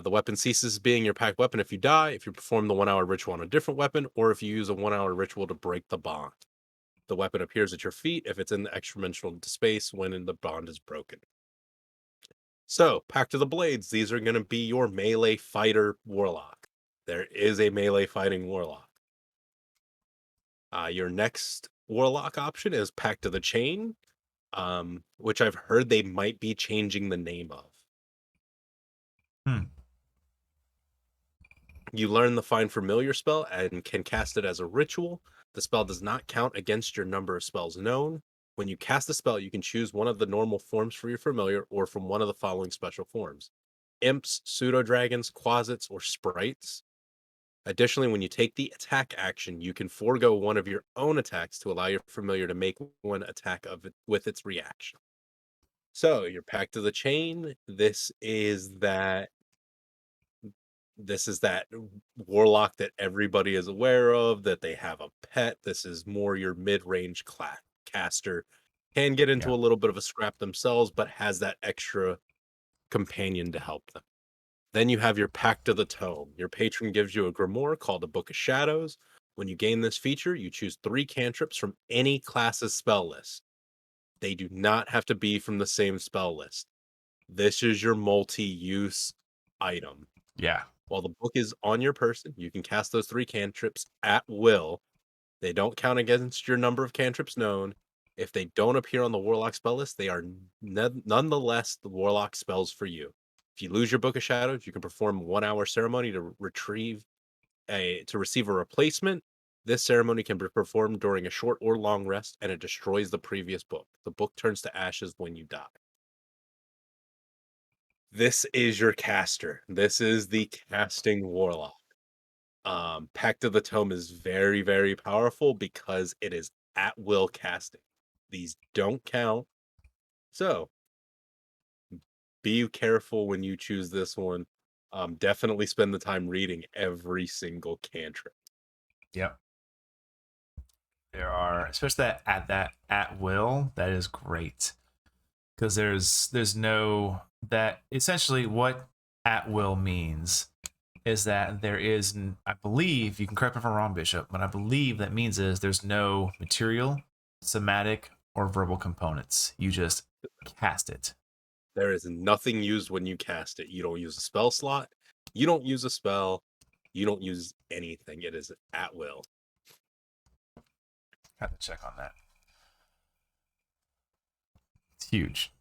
The weapon ceases being your packed weapon if you die, if you perform the 1 hour ritual on a different weapon, or if you use a 1 hour ritual to break the bond. The weapon appears at your feet if it's in the extra dimensional space when the bond is broken. So, Pact of the Blades, these are going to be your melee fighter warlock. There is a melee fighting warlock. Your next warlock option is Pact of the Chain, which I've heard they might be changing the name of. You learn the Find Familiar spell and can cast it as a ritual. The spell does not count against your number of spells known. When you cast a spell, you can choose one of the normal forms for your familiar or from one of the following special forms: imps, pseudo dragons, quasits, or sprites. Additionally, when you take the attack action, you can forego one of your own attacks to allow your familiar to make one attack of it with its reaction. So, your Pact of the Chain, this is that warlock that everybody is aware of, that they have a pet. This is more your mid-range caster. Can get into Yeah. a little bit of a scrap themselves, but has that extra companion to help them. Then you have your Pact of the Tome. Your patron gives you a grimoire called the Book of Shadows. When you gain this feature, you choose 3 cantrips from any class's spell list. They do not have to be from the same spell list. This is your multi-use item. Yeah. While the book is on your person, you can cast those 3 cantrips at will. They don't count against your number of cantrips known. If they don't appear on the warlock spell list, they are nonetheless the warlock spells for you. If you lose your Book of Shadows, you can perform a 1-hour ceremony to receive a replacement. This ceremony can be performed during a short or long rest, and it destroys the previous book. The book turns to ashes when you die. This is your caster. This is the casting warlock. Pact of the Tome is very, very powerful because it is at will casting. These don't count. So be careful when you choose this one. Definitely spend the time reading every single cantrip. Yep. There are, especially that at will, that is great. Because there's no, that essentially what at will means is that there is, I believe, you can correct me if I'm wrong, Bishop, but I believe that means is there's no material, somatic, or verbal components. You just cast it. There is nothing used when you cast it. You don't use a spell slot. You don't use a spell. You don't use anything. It is at will. Have to check on that. It's huge.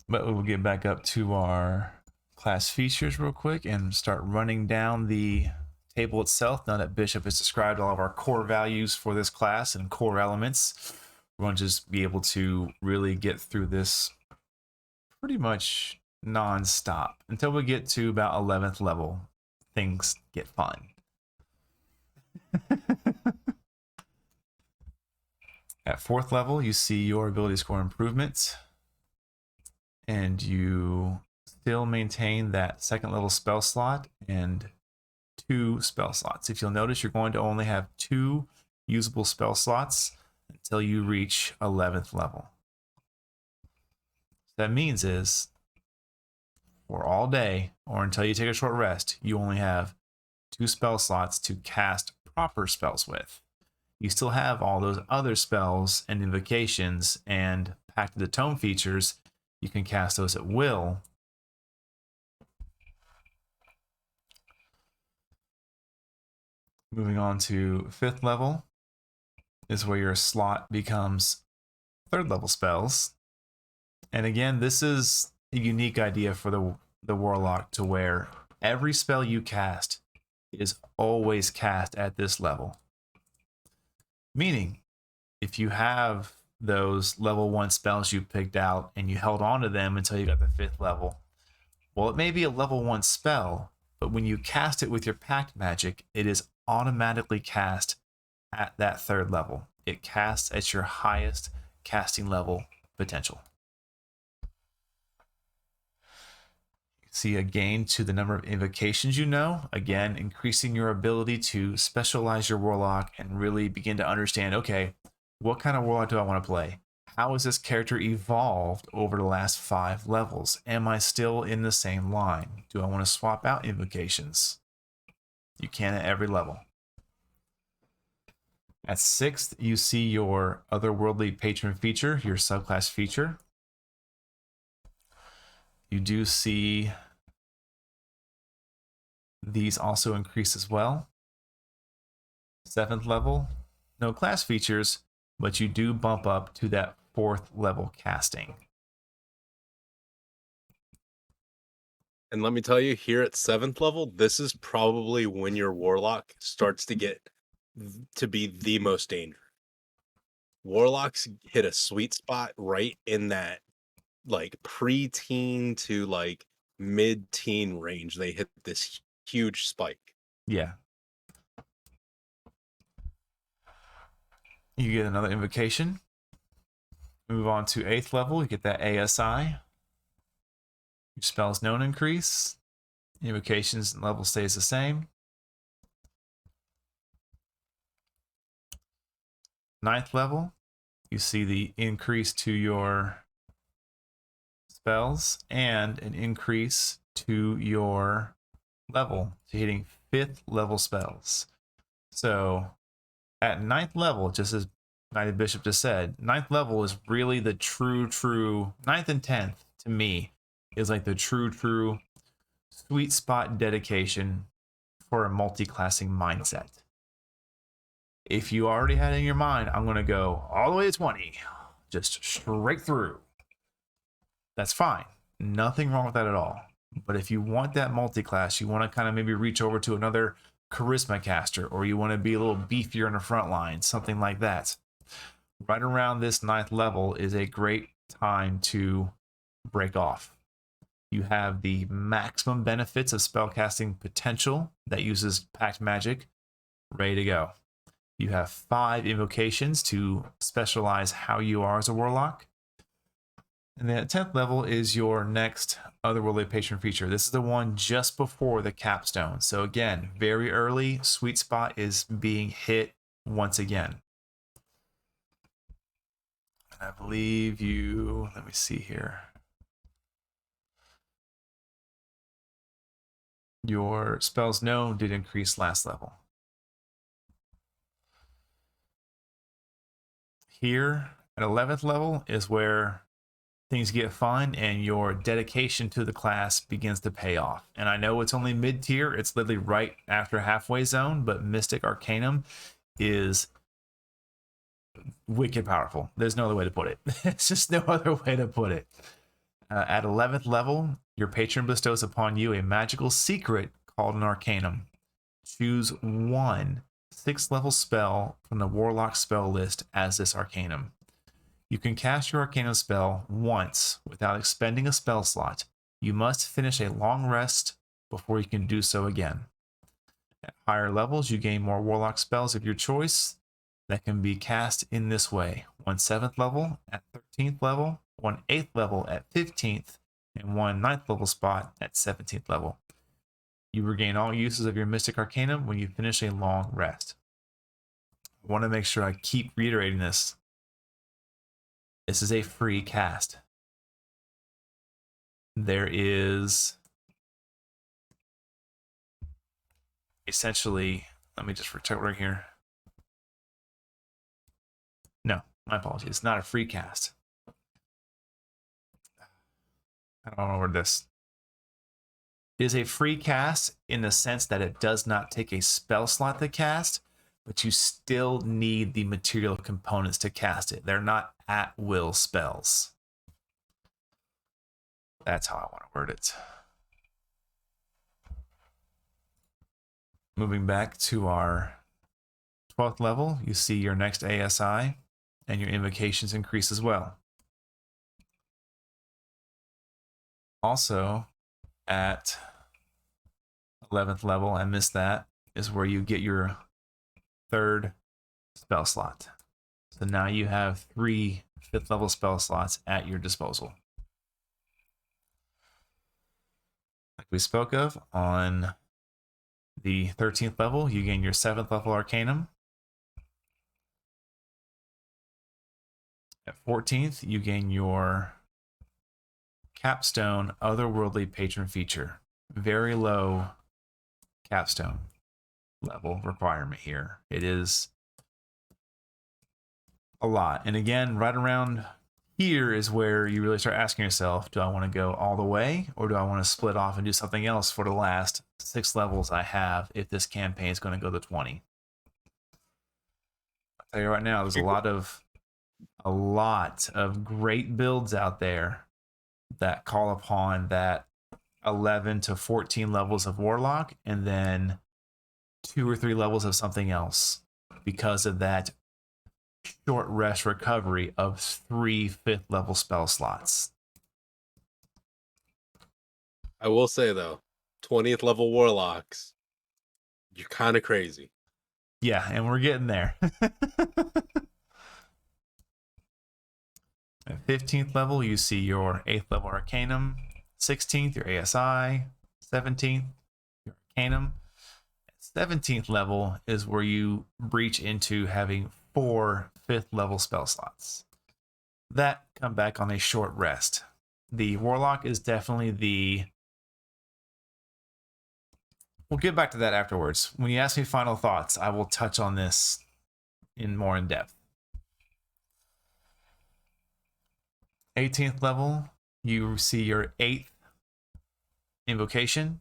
But we'll get back up to our class features real quick and start running down the table itself. Now that Bishop has described all of our core values for this class and core elements, we're going to just be able to really get through this pretty much non-stop until we get to about 11th level. Things get fun. At 4th level, you see your ability score improvements, and you still maintain that 2nd level spell slot and 2 spell slots. If you'll notice, you're going to only have 2 usable spell slots until you reach 11th level. What that means is, for all day or until you take a short rest, you only have 2 spell slots to cast proper spells with. You still have all those other spells and invocations and Pact of the Tome features. You can cast those at will. Moving on to 5th level is where your slot becomes 3rd level spells. And again, this is a unique idea for the Warlock, to where every spell you cast is always cast at this level. Meaning, if you have those level 1 spells you picked out and you held on to them until you got the 5th level, well, it may be a level 1 spell, but when you cast it with your Pact magic, it is automatically cast at that 3rd level. It casts at your highest casting level potential. See a gain to the number of invocations you know, again, increasing your ability to specialize your Warlock and really begin to understand, okay, what kind of Warlock do I want to play? How has this character evolved over the last 5 levels? Am I still in the same line? Do I want to swap out invocations? You can at every level. At 6th, you see your otherworldly patron feature, your subclass feature. You do see these also increase as well. 7th level, no class features, but you do bump up to that 4th level casting. And let me tell you, here at 7th level, this is probably when your Warlock starts to get to be the most dangerous. Warlocks hit a sweet spot right in that like pre-teen to like mid-teen range. They hit this huge spike. Yeah. You get another invocation. Move on to 8th level, you get that ASI. Your spells known increase. Invocations level stays the same. 9th level, you see the increase to your spells and an increase to your level, to hitting 5th level spells. So at 9th level, just as Knighted Bishop just said, 9th level is really the true 9th and 10th to me is like the true sweet spot dedication for a multi-classing mindset. If you already had in your mind, I'm going to go all the way to 20, just straight through, that's fine. Nothing wrong with that at all. But if you want that multi-class, you want to kind of maybe reach over to another charisma caster, or you want to be a little beefier in the front line, something like that, right around this 9th level is a great time to break off. You have the maximum benefits of spellcasting potential that uses Pact Magic ready to go. You have 5 invocations to specialize how you are as a Warlock. And then at 10th level is your next Otherworldly Patron feature. This is the one just before the capstone. So again, very early, sweet spot is being hit once again. And I believe you, let me see here. Your spells known did increase last level. Here at 11th level is where things get fun and your dedication to the class begins to pay off. And I know it's only mid-tier, it's literally right after halfway zone, but Mystic Arcanum is wicked powerful. There's no other way to put it. It's just no other way to put it. At 11th level, your patron bestows upon you a magical secret called an Arcanum. Choose one 6th level spell from the Warlock spell list as this Arcanum. You can cast your Arcanum spell once without expending a spell slot. You must finish a long rest before you can do so again. At higher levels, you gain more Warlock spells of your choice that can be cast in this way. 1 7th level at 13th level, 1 8th level at 15th, and 1 9th level spot at 17th level. You regain all uses of your Mystic Arcanum when you finish a long rest. I want to make sure I keep reiterating this. This is a free cast. There is essentially, let me just check right here. No, my apologies. It's not a free cast. I don't know where this. It is a free cast in the sense that it does not take a spell slot to cast, but you still need the material components to cast it. They're not at will spells. That's how I want to word it. Moving back to our 12th level, you see your next ASI and your invocations increase as well. Also, at 11th level, I missed that, is where you get your 3rd spell slot. So now you have 3 5th level spell slots at your disposal. Like we spoke of, on the 13th level, you gain your 7th level Arcanum. At 14th, you gain your Capstone Otherworldly Patron feature. Very low Capstone level requirement here. It is a lot. And again, right around here is where you really start asking yourself, do I want to go all the way, or do I want to split off and do something else for the last 6 levels I have if this campaign is going to go to 20? I'll tell you right now, there's a lot of great builds out there that call upon that 11 to 14 levels of Warlock and then 2 or 3 levels of something else because of that short rest recovery of 3 5th level spell slots. I will say though, 20th level Warlocks, you're kind of crazy. Yeah, and we're getting there. At 15th level, you see your 8th level Arcanum, 16th, your ASI, 17th, your Arcanum. At 17th level is where you breach into having 4 5th level spell slots that come back on a short rest. The Warlock is definitely the... We'll get back to that afterwards. When you ask me final thoughts, I will touch on this more in depth. 18th level, you see your 8th invocation.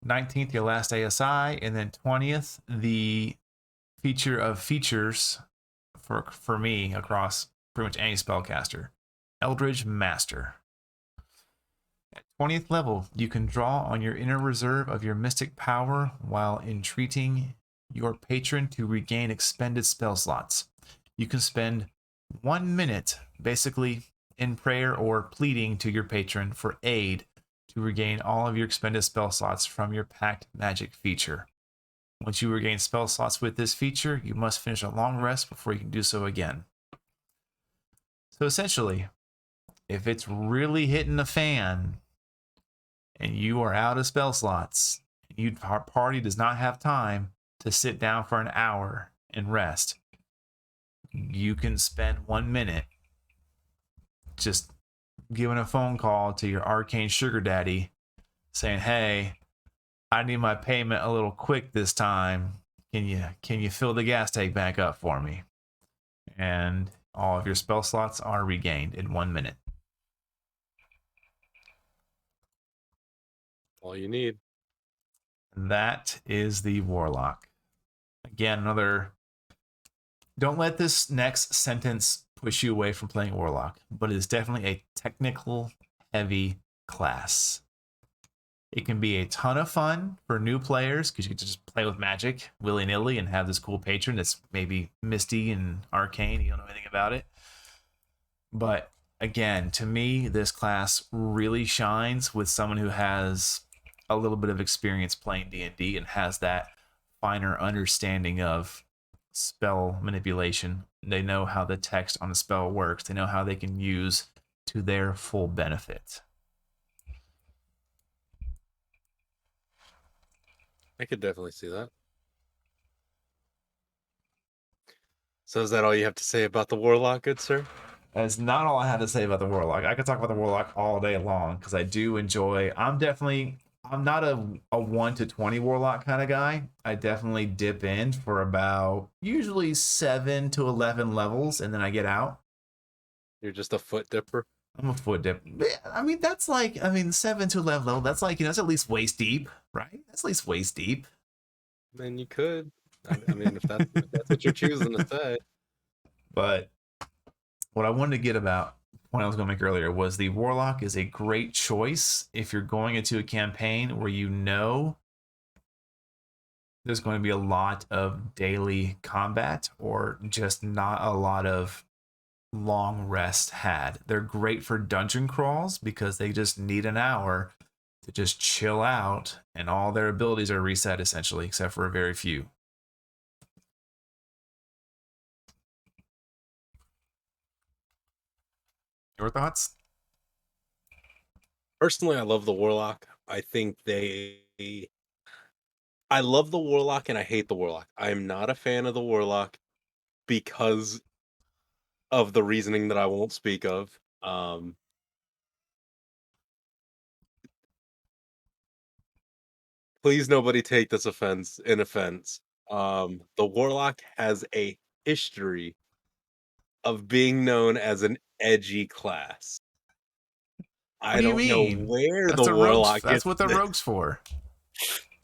19th, your last ASI, and then 20th, the feature of features for me across pretty much any spellcaster, Eldritch Master. At 20th level, you can draw on your inner reserve of your mystic power while entreating your patron to regain expended spell slots. You can spend 1 minute basically in prayer or pleading to your patron for aid to regain all of your expended spell slots from your Pact Magic feature. Once you regain spell slots with this feature, you must finish a long rest before you can do so again. So essentially, if it's really hitting the fan and you are out of spell slots, and our party does not have time to sit down for an hour and rest, you can spend 1 minute just giving a phone call to your arcane sugar daddy saying, hey, I need my payment a little quick this time. Can you fill the gas tank back up for me? And all of your spell slots are regained in 1 minute. All you need. And that is the Warlock. Again, don't let this next sentence push you away from playing Warlock, but it is definitely a technical heavy class. It can be a ton of fun for new players because you can just play with magic willy-nilly and have this cool patron that's maybe misty and arcane. You don't know anything about it. But again, to me, this class really shines with someone who has a little bit of experience playing D&D and has that finer understanding of spell manipulation. They know how the text on a spell works. They know how they can use to their full benefit. I could definitely see that. So is that all you have to say about the Warlock, good sir? That's not all I have to say about the Warlock. I could talk about the Warlock all day long because I do enjoy. I'm not a 1 to 20 Warlock kind of guy. I definitely dip in for about usually 7 to 11 levels and then I get out. You're just a foot dipper? I'm a foot dip. I mean, that's like, 7 to 11 level. That's like, that's at least waist deep, right? That's at least waist deep. Then you could. I mean, if that's what you're choosing to say. But what I wanted to get about point I was going to make earlier was the Warlock is a great choice if you're going into a campaign where you know there's going to be a lot of daily combat or just not a lot of long rest had. They're great for dungeon crawls because they just need an hour to just chill out and all their abilities are reset essentially, except for a very few. Your thoughts? Personally, I love the Warlock. I love the Warlock and I hate the Warlock. I am not a fan of the Warlock because of the reasoning that I won't speak of. Please nobody take this in offense. The Warlock has a history of being known as an edgy class. What I do you don't know mean? where That's the the rogues. Warlock That's gets what the this. rogues for.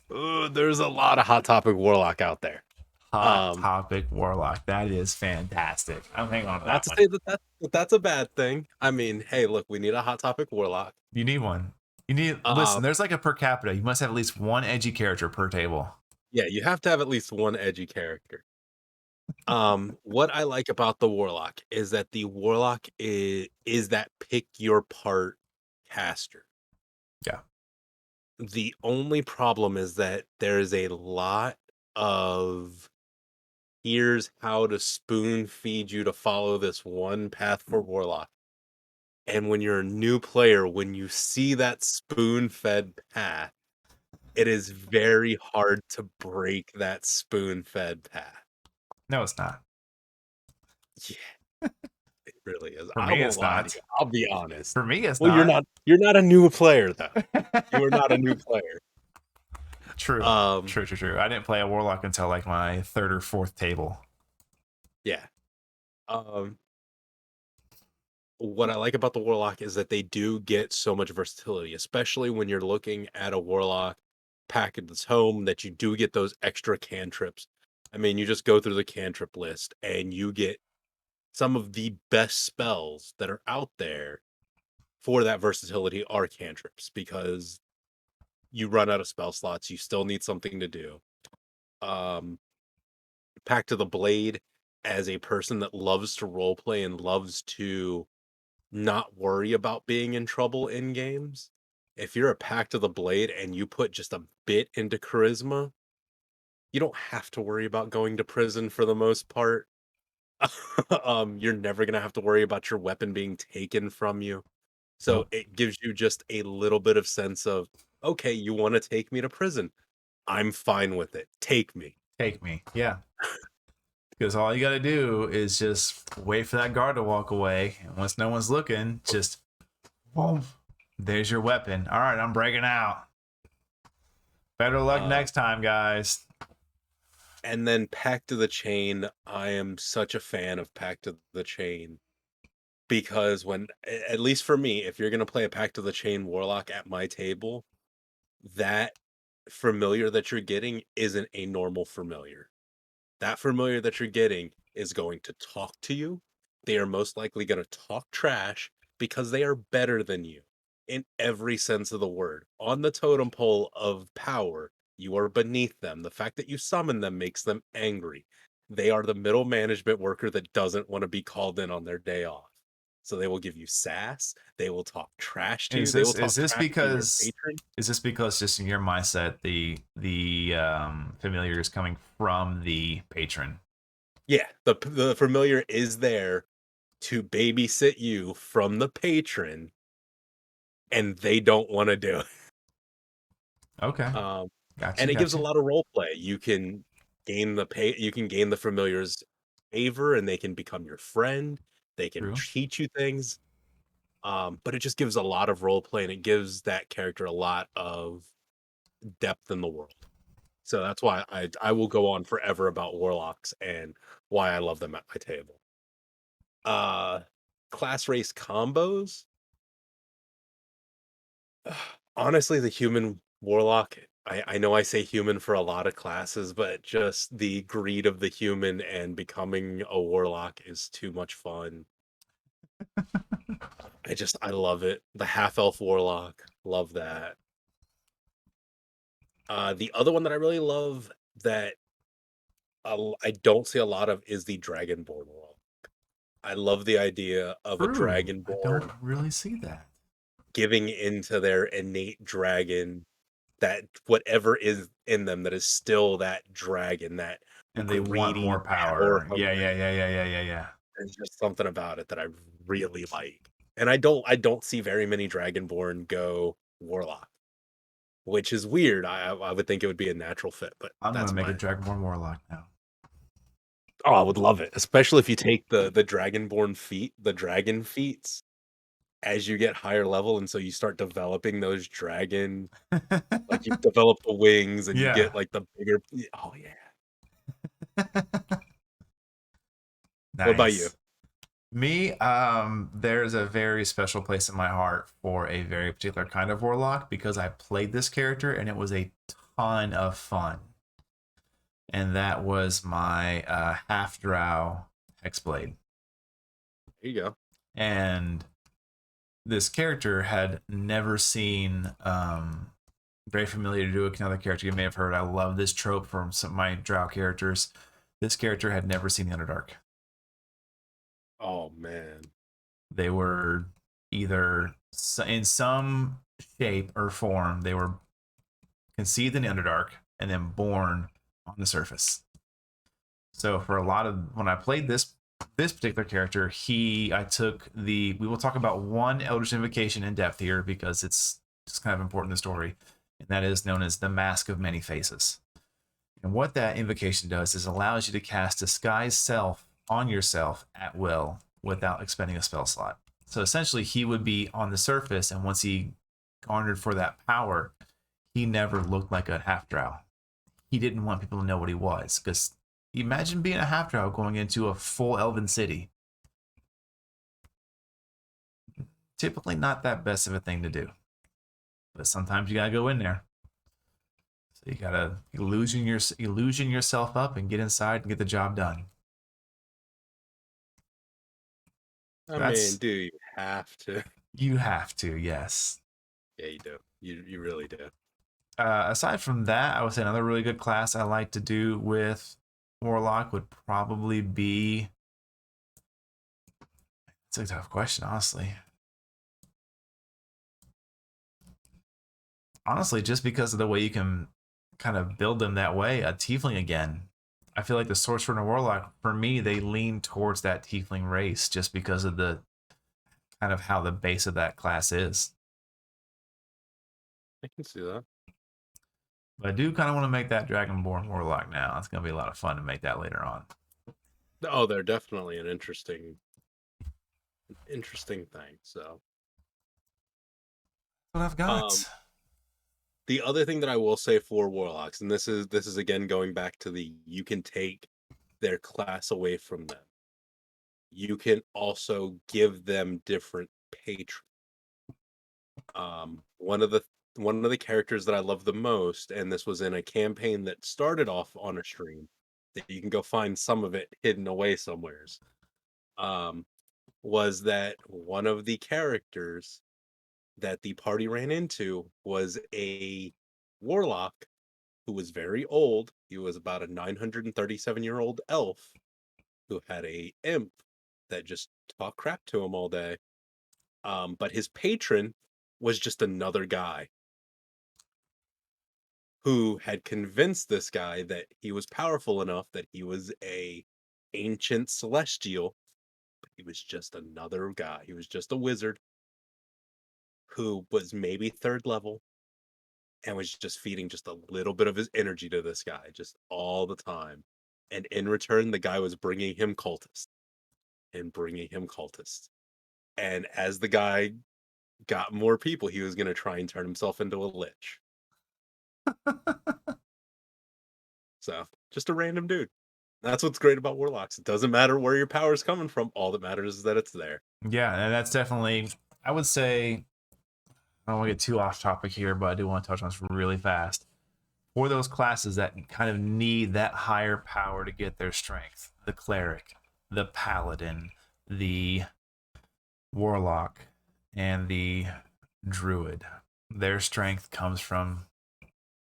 There's a lot of Hot Topic Warlock out there. Hot Um, topic Warlock. That is fantastic. I'm hanging on to Not that to one. say that's a bad thing. I mean, hey, look, we need a Hot Topic Warlock. You need one. You need listen. Um, There's like a per capita. You must have at least one edgy character per table. yeah, you have to have at least one edgy character. What I like about the Warlock is that the Warlock is that pick your part caster. Yeah. The only problem is that there's a lot of here's how to spoon feed you to follow this one path for Warlock. And when you're a new player, when you see that spoon fed path, it is very hard to break that spoon fed path. No, it's not. Yeah, it really is. For I me, won't it's lie to not. you. I'll be honest. For me, it's Well, not. you're not a new player though. You are not a new player. True. Um, True. True. True. I didn't play a Warlock until like my third or fourth table. yeah. Um, what I like about the Warlock is that they do get so much versatility, especially when you're looking at a Warlock packet that's home, that you do get those extra cantrips. I mean, you just go through the cantrip list and you get some of the best spells that are out there for that versatility are cantrips because you run out of spell slots, you still need something to do. Um, Pact of the Blade, as a person that loves to roleplay and loves to not worry about being in trouble in games, if you're a Pact of the Blade and you put just a bit into charisma, you don't have to worry about going to prison for the most part. You're never gonna have to worry about your weapon being taken from you. So Nope. it gives you just a little bit of sense of, okay, you want to take me to prison. I'm fine with it. Take me. Take me. Yeah. Because all you got to do is just wait for that guard to walk away. And once no one's looking, just boom. There's your weapon. All right, I'm breaking out. Better luck Uh, next time, guys. and then Pact of the Chain. I am such a fan of Pact of the Chain because at least for me, if you're going to play a Pact of the Chain Warlock at my table, that familiar that you're getting isn't a normal familiar. That familiar that you're getting is going to talk to you. They are most likely going to talk trash because they are better than you in every sense of the word. On the totem pole of power, you are beneath them. The fact that you summon them makes them angry. They are the middle management worker that doesn't want to be called in on their day off. So they will give you sass. They will talk trash to you. Is They will this talk trash to your patron. because just in your mindset the familiar is coming from the patron? Yeah, the familiar is there to babysit you from the patron, and they don't want to do it. Okay, Um, gotcha, and it gives a gotcha. lot of role play. You can gain the familiar's favor, and they can become your friend. They can True. teach you things. But it just gives a lot of role play, and it gives that character a lot of depth in the world. So that's why I will go on forever about warlocks and why I love them at my table. Uh, class race combos. Honestly, the human warlock. I know I say human for a lot of classes, but just the greed of the human and becoming a warlock is too much fun. I love it. The half elf warlock, love that. The other one that I really love that I don't see a lot of is the Dragonborn world. I love the idea of a True. I don't Dragonborn really see that. giving into their innate dragon, that whatever is in them that is still that dragon, that And they want greedy, more power power. Yeah, yeah, hungry. yeah, yeah, yeah, yeah, yeah. There's just something about it that I really like. And I don't see very many Dragonborn go Warlock, which is weird. I would think it would be a natural fit, but I'm gonna that's make a my Dragonborn Warlock now. oh, I would love it, especially if you take the Dragonborn feat, the dragon feats, as you get higher level, and so you start developing those dragon, like you develop the wings and you Yeah. get like the bigger. Oh yeah. What about you? Nice. Me, there's a very special place in my heart for a very particular kind of warlock because I played this character and it was a ton of fun. And that was my half drow hexblade. There you go. And this character had never seen very familiar to another character you may have heard. I love this trope from some of my drow characters. This character had never seen the Underdark. Oh man. They were either in some shape or form, they were conceived in the Underdark and then born on the surface. So for a lot of when I played this particular character, I took the we will talk about one Eldritch Invocation in depth here because it's just kind of important in the story, and that is known as the Mask of Many Faces. And what that invocation does is allows you to cast Disguise Self on yourself at will without expending a spell slot. So essentially, he would be on the surface, and once he garnered for that power, he never looked like a half drow. He didn't want people to know what he was because imagine being a half drow going into a full elven city. Typically, not that best of a thing to do, but sometimes you gotta go in there. So you gotta illusion yourself up and get inside and get the job done. I mean, That's do you have to? you have to, yes. Yeah, you do. You really do. Aside from that, I would say another really good class I like to do with Warlock would probably be. It's a tough question, honestly. Honestly, just because of the way you can kind of build them that way, a Tiefling again. I feel like the Sorcerer and Warlock, for me, they lean towards that Tiefling race just because of the kind of how the base of that class is. I can see that. But I do kind of want to make that Dragonborn Warlock now. It's going to be a lot of fun to make that later on. Oh, they're definitely an interesting thing. So, What I've um, got. the other thing that I will say for warlocks, and this is again going back to you can take their class away from them. You can also give them different patrons. One of the characters that I love the most, and this was in a campaign that started off on a stream that you can go find some of it hidden away somewheres. Um, was that one of the characters that the party ran into was a warlock who was very old. He was about a 937-year-old elf who had a imp that just talk crap to him all day. But his patron was just another guy who had convinced this guy that he was powerful enough, that he was a ancient celestial. He was just another guy. He was just a wizard who was maybe third level and was just feeding just a little bit of his energy to this guy just all the time. And in return, the guy was bringing him cultists and bringing him cultists. And as the guy got more people, he was going to try and turn himself into a lich. So, just a random dude. That's what's great about warlocks. It doesn't matter where your power is coming from. All that matters is that it's there. Yeah, and that's definitely, I would say, I don't want to get too off topic here, but I do want to touch on this really fast. For those classes that kind of need that higher power to get their strength, the cleric, the paladin, the warlock, and the druid, their strength comes from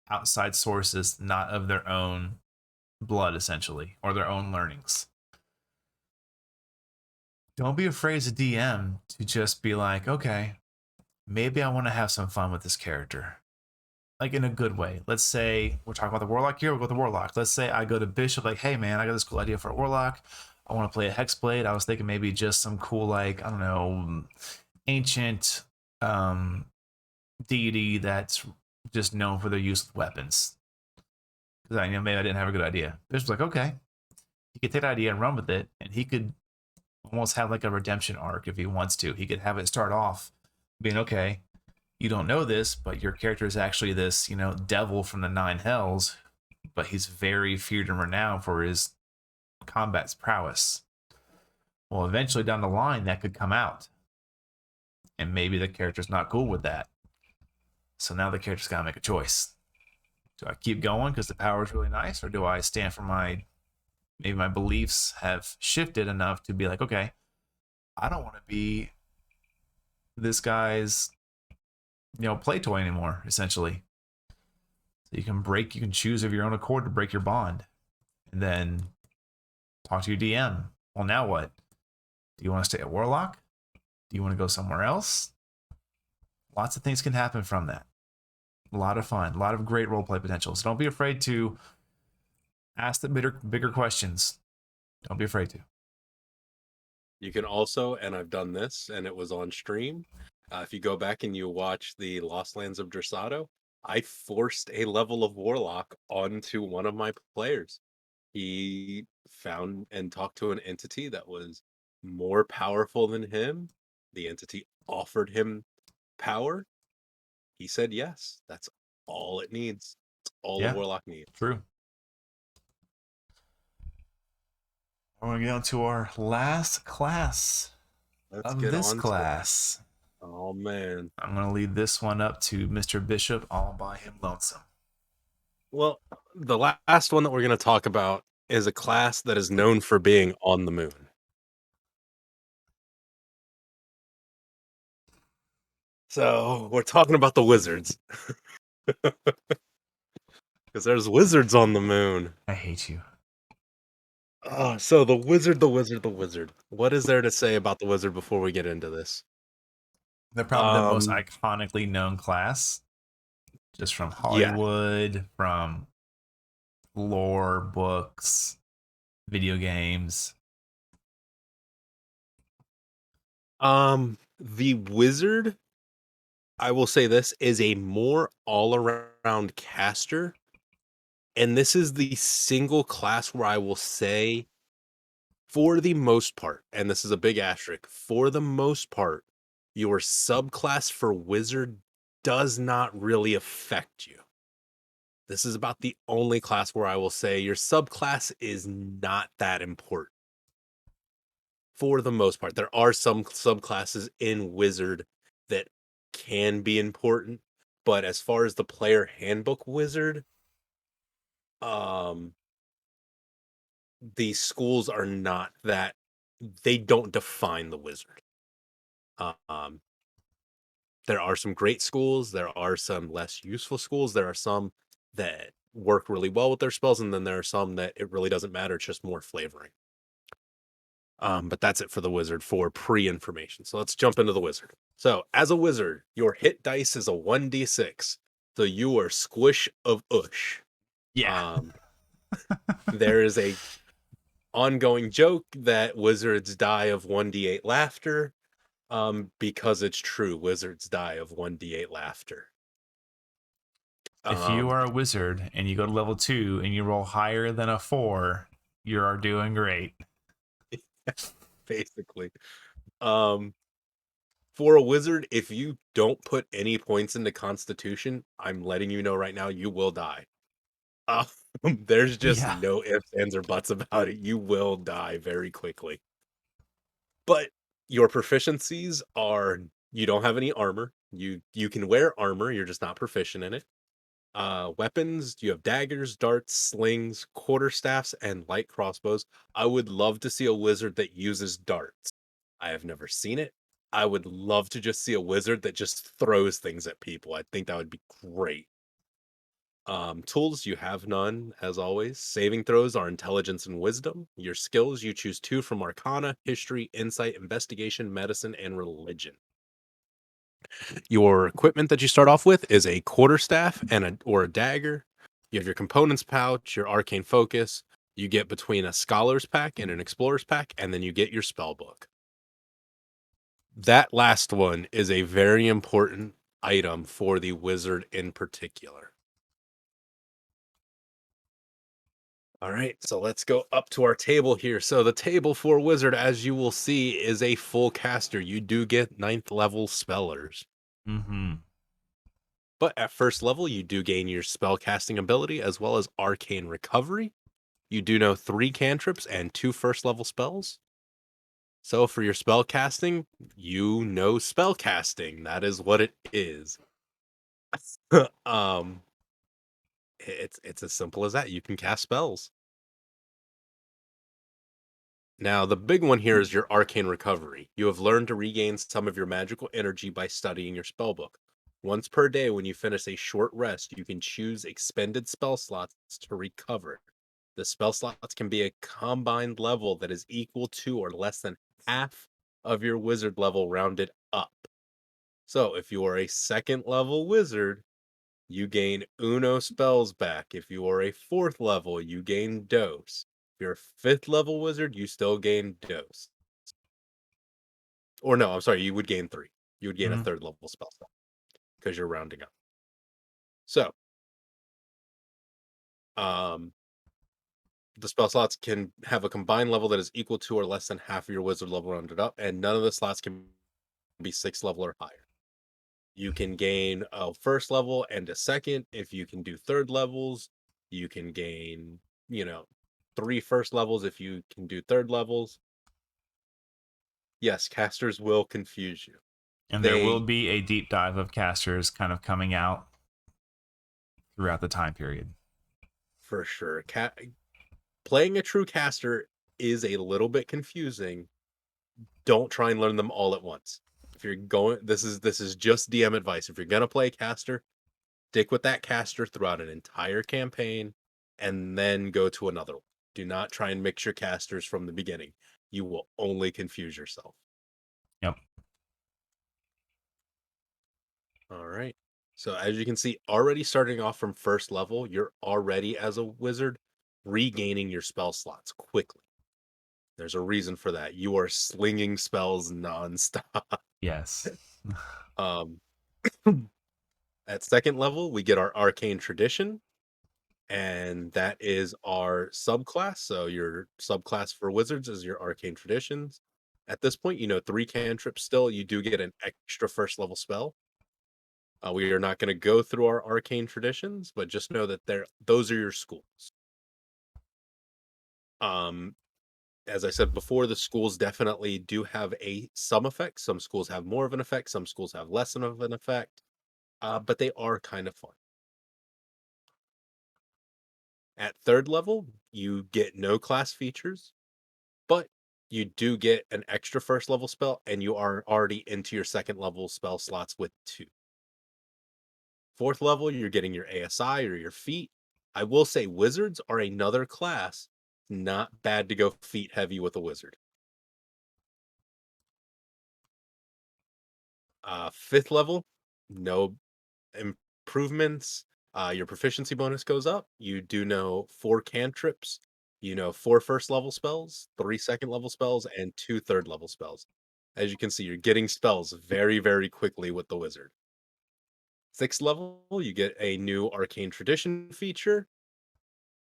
outside sources, not of their own blood, essentially, or their own learnings. Don't be afraid as a DM to just be like, okay, maybe I want to have some fun with this character. Like in a good way. Let's say we're talking about the warlock here, we'll go with the warlock. Let's say I go to Bishop, like, hey man, I got this cool idea for a warlock. I want to play a hexblade. I was thinking maybe just some cool, like, I don't know, ancient deity that's just known for their use of weapons. Because maybe I didn't have a good idea. Bishop's like, okay. He could take that idea and run with it, and he could almost have like a redemption arc if he wants to. He could have it start off being, okay, you don't know this, but your character is actually this, devil from the nine hells, but he's very feared and renowned for his combat's prowess. Well, eventually down the line, that could come out. And maybe the character's not cool with that. So now the character's got to make a choice. Do I keep going because the power is really nice, or do I stand for maybe my beliefs have shifted enough to be like, okay, I don't want to be this guy's play toy anymore, essentially. So you can choose of your own accord to break your bond, and then talk to your DM. Well, now what? Do you want to stay at Warlock? Do you want to go somewhere else? Lots of things can happen from that. A lot of fun, a lot of great roleplay potential. So don't be afraid to ask the bigger questions. Don't be afraid to. You can also, and I've done this, and it was on stream. If you go back and you watch the Lost Lands of Dressado, I forced a level of Warlock onto one of my players. He found and talked to an entity that was more powerful than him. The entity offered him power. He said yes. That's all it needs. That's all a Yeah, Warlock needs. true. We're going to get on to our last class Let's of get this on to it. class. Oh, man. I'm going to lead this one up to Mr. Bishop all by him lonesome. Well, the last one that we're going to talk about is a class that is known for being on the moon. So we're talking about the wizards. Because there's wizards on the moon. I hate you. Oh, so the wizard, the wizard, the wizard. What is there to say about the wizard before we get into this? They're probably the most iconically known class, just from Yeah. Hollywood, from lore, books, video games. The wizard, I will say this, is a more all-around caster. And this is the single class where I will say, for the most part, and this is a big asterisk, for the most part, your subclass for wizard does not really affect you. This is about the only class where I will say your subclass is not that important. For the most part, there are some subclasses in wizard that can be important, but as far as the player handbook wizard, these schools are not that, they don't define the wizard. There are some great schools, there are some less useful schools, there are some that work really well with their spells, and then there are some that it really doesn't matter, it's just more flavoring. But that's it for the wizard for pre-information. So let's jump into the wizard. So as a wizard, your hit dice is a 1d6. So you are squish of ush. Yeah. Um, there is a ongoing joke that wizards die of 1d8 laughter. Because it's true, wizards die of 1d8 laughter. If you are Um, a wizard and you go to level 2 and you roll higher than a 4, you are doing great. basically. Um, for a wizard, if you don't put any points into Constitution, I'm letting you know right now, you will die. Uh, there's just Yeah. no ifs, ands, or buts about it. You will die very quickly. But your proficiencies are you don't have any armor. You can wear armor, you're just not proficient in it. Weapons, you have daggers, darts, slings, quarterstaffs, and light crossbows. I would love to see a wizard that uses darts. I have never seen it. I would love to just see a wizard that just throws things at people. I think that would be great. Tools, you have none, as always. Saving throws are intelligence and wisdom. Your skills, you choose two from Arcana, History, Insight, Investigation, Medicine, and Religion. Your equipment that you start off with is a quarterstaff or a dagger. You have your components pouch, your arcane focus. You get between a scholar's pack and an explorer's pack, and then you get your spell book. That last one is a very important item for the wizard in particular. All right, so let's go up to our table here. So the table for wizard, as you will see, is a full caster. You do get 9th level spellers. Mm-hmm. But at first level, you do gain your spell casting ability as well as arcane recovery. You do know 3 cantrips and 2 first level spells. So for your spell casting, you know spell casting. That is what it is. um it's as simple as that. You can cast spells. Now, the big one here is your arcane recovery. You have learned to regain some of your magical energy by studying your spell book. Once per day, when you finish a short rest, you can choose expended spell slots to recover. The spell slots can be a combined level that is equal to or less than half of your wizard level rounded up. So, if you are a second level wizard, you gain Uno spells back. If you are a 4th level, you gain Dose. If you're a 5th level wizard, you still gain Dose. Or no, I'm sorry, you would gain 3. You would gain a Mm-hmm. 3rd level spell slot because you're rounding up. So, um, the spell slots can have a combined level that is equal to or less than half of your wizard level rounded up, and none of the slots can be 6th level or higher. You can gain a 1st level and a 2nd. If you can do 3rd levels, you can gain, you know, 3 first levels if you can do 3rd levels. Yes, casters will confuse you. And there will They be a deep dive of casters kind of coming out throughout the time period. for sure. Playing a true caster is a little bit confusing. Don't try and learn them all at once. If you're going, this is just DM advice. If you're gonna play a caster, stick with that caster throughout an entire campaign, and then go to another one. Do not try and mix your casters from the beginning. You will only confuse yourself. Yep. All right. So as you can see, already starting off from 1st level, you're already as a wizard regaining your spell slots quickly. There's a reason for that. You are slinging spells nonstop. Yes. Um, at 2nd level, we get our arcane tradition, and that is our subclass. So your subclass for wizards is your arcane traditions. At this point, you know 3 cantrips still. You do get an extra 1st level spell. We are not going to go through our arcane traditions, but just know that those are your schools. Um, as I said before, the schools definitely do have some effect. Some schools have more of an effect. Some schools have less of an effect. But they are kind of fun. At 3rd level, you get no class features, but you do get an extra 1st level spell, and you are already into your 2nd level spell slots with 2. 4th level, you're getting your ASI or your feat. I will say wizards are another class. Not bad to go feat heavy with a wizard. Fifth level, no improvements. Your proficiency bonus goes up. You do know 4 cantrips. You know 4 first level spells, 3 second level spells, and 2 third level spells. As you can see, you're getting spells very, very quickly with the wizard. Sixth level, you get a new arcane tradition feature.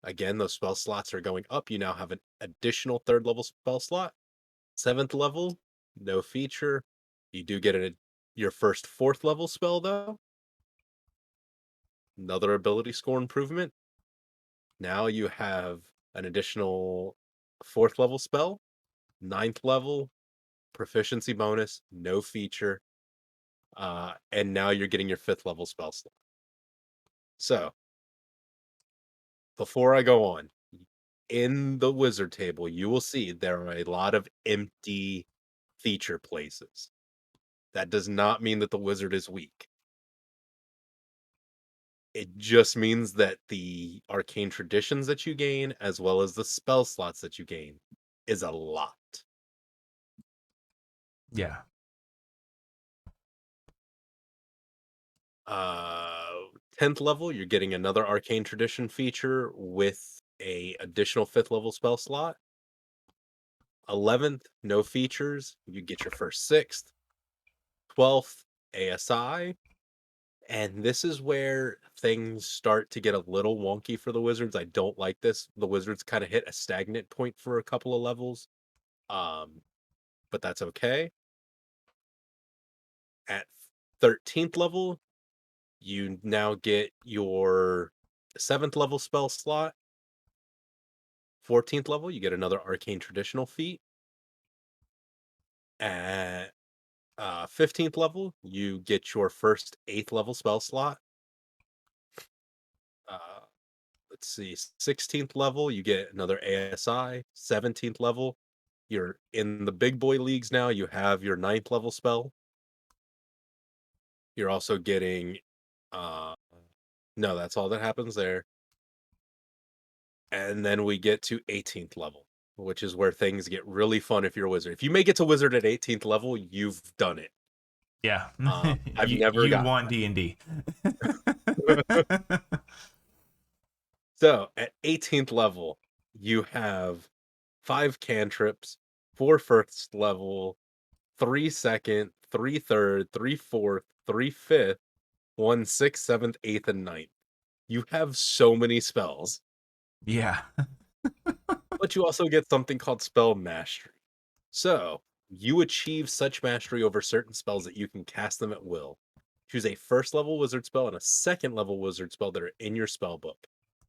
Again, those spell slots are going up. You now have an additional third level spell slot. Seventh level, no feature. You do get your first fourth level spell though. Another ability score improvement. Now you have an additional fourth level spell. Ninth level, proficiency bonus, no feature. And now you're getting your fifth level spell slot. So before I go on, in the wizard table, you will see there are a lot of empty feature places. That does not mean that the wizard is weak. It just means that the arcane traditions that you gain, as well as the spell slots that you gain, is a lot. Yeah. Uh 10th level, you're getting another arcane tradition feature with a additional 5th level spell slot. 11th, no features. You get your first 6th. 12th, ASI. And this is where things start to get a little wonky for the Wizards. I don't like this. The Wizards kind of hit a stagnant point for a couple of levels. Um, but that's okay. At 13th level, you now get your 7th level spell slot. 14th level, you get another arcane traditional feat. At 15th level, you get your first 8th level spell slot. Uh, let's see, 16th level, you get another ASI. 17th level, you're in the big boy leagues now. You have your 9th level spell. You're also getting, uh, no, that's all that happens there. And then we get to 18th level, which is where things get really fun if you're a wizard. If you make it to wizard at 18th level, you've done it. Yeah. I've you never you got want D&D. so at 18th level, you have 5 cantrips, 4 first level, 3 second, 3 third, 3 fourth, 3 fifth, 1 sixth, 7th, 8th, and ninth. You have so many spells, Yeah. but you also get something called spell mastery. So you achieve such mastery over certain spells that you can cast them at will. Choose a first level wizard spell and a second level wizard spell that are in your spell book.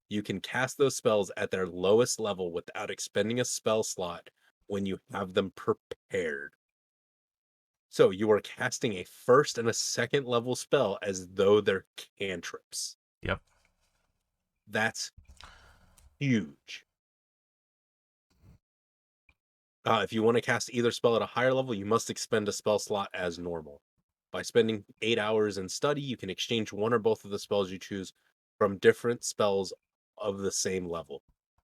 You can cast those spells at their lowest level without expending a spell slot when you have them prepared. So you are casting a first and a second level spell as though they're cantrips. Yep. That's huge. If you want to cast either spell at a higher level, you must expend a spell slot as normal. By spending 8 hours in study, you can exchange one or both of the spells you choose from different spells of the same level.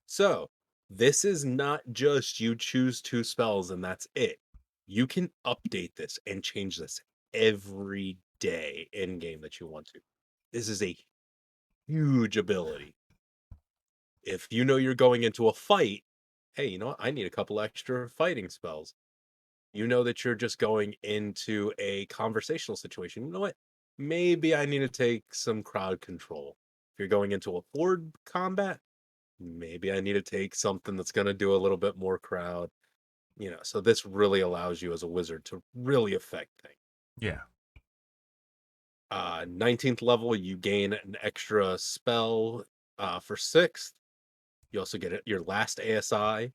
So, this is not just you choose 2 spells and that's it. You can update this and change this every day in game that you want to. This is a huge ability. If you know you're going into a fight, hey, you know what? I need a couple extra fighting spells. You know that you're just going into a conversational situation. You know what? Maybe I need to take some crowd control. If you're going into a horde combat, maybe I need to take something that's going to do a little bit more crowd. So this really allows you as a wizard to really affect things. Yeah. 19th level, you gain an extra spell for 6th. You also get your last ASI.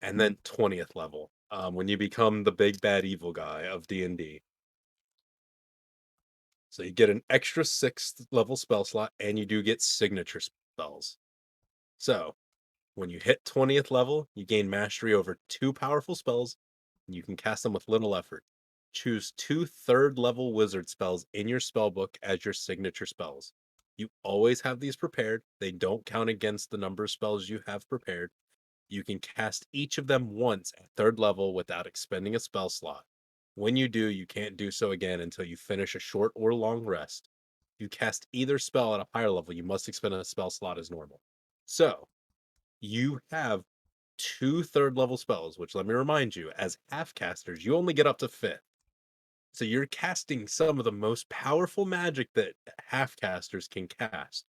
And then 20th level, when you become the big bad evil guy of D&D. So you get an extra 6th level spell slot, and you do get signature spells. So when you hit 20th level, you gain mastery over 2 powerful spells, and you can cast them with little effort. Choose 2 third level wizard spells in your spell book as your signature spells. You always have these prepared. They don't count against the number of spells you have prepared. You can cast each of them once at 3rd level without expending a spell slot. When you do, you can't do so again until you finish a short or long rest. If you cast either spell at a higher level, you must expend a spell slot as normal. So you have two third level spells, which let me remind you, as half casters, you only get up to fifth. So you're casting some of the most powerful magic that half casters can cast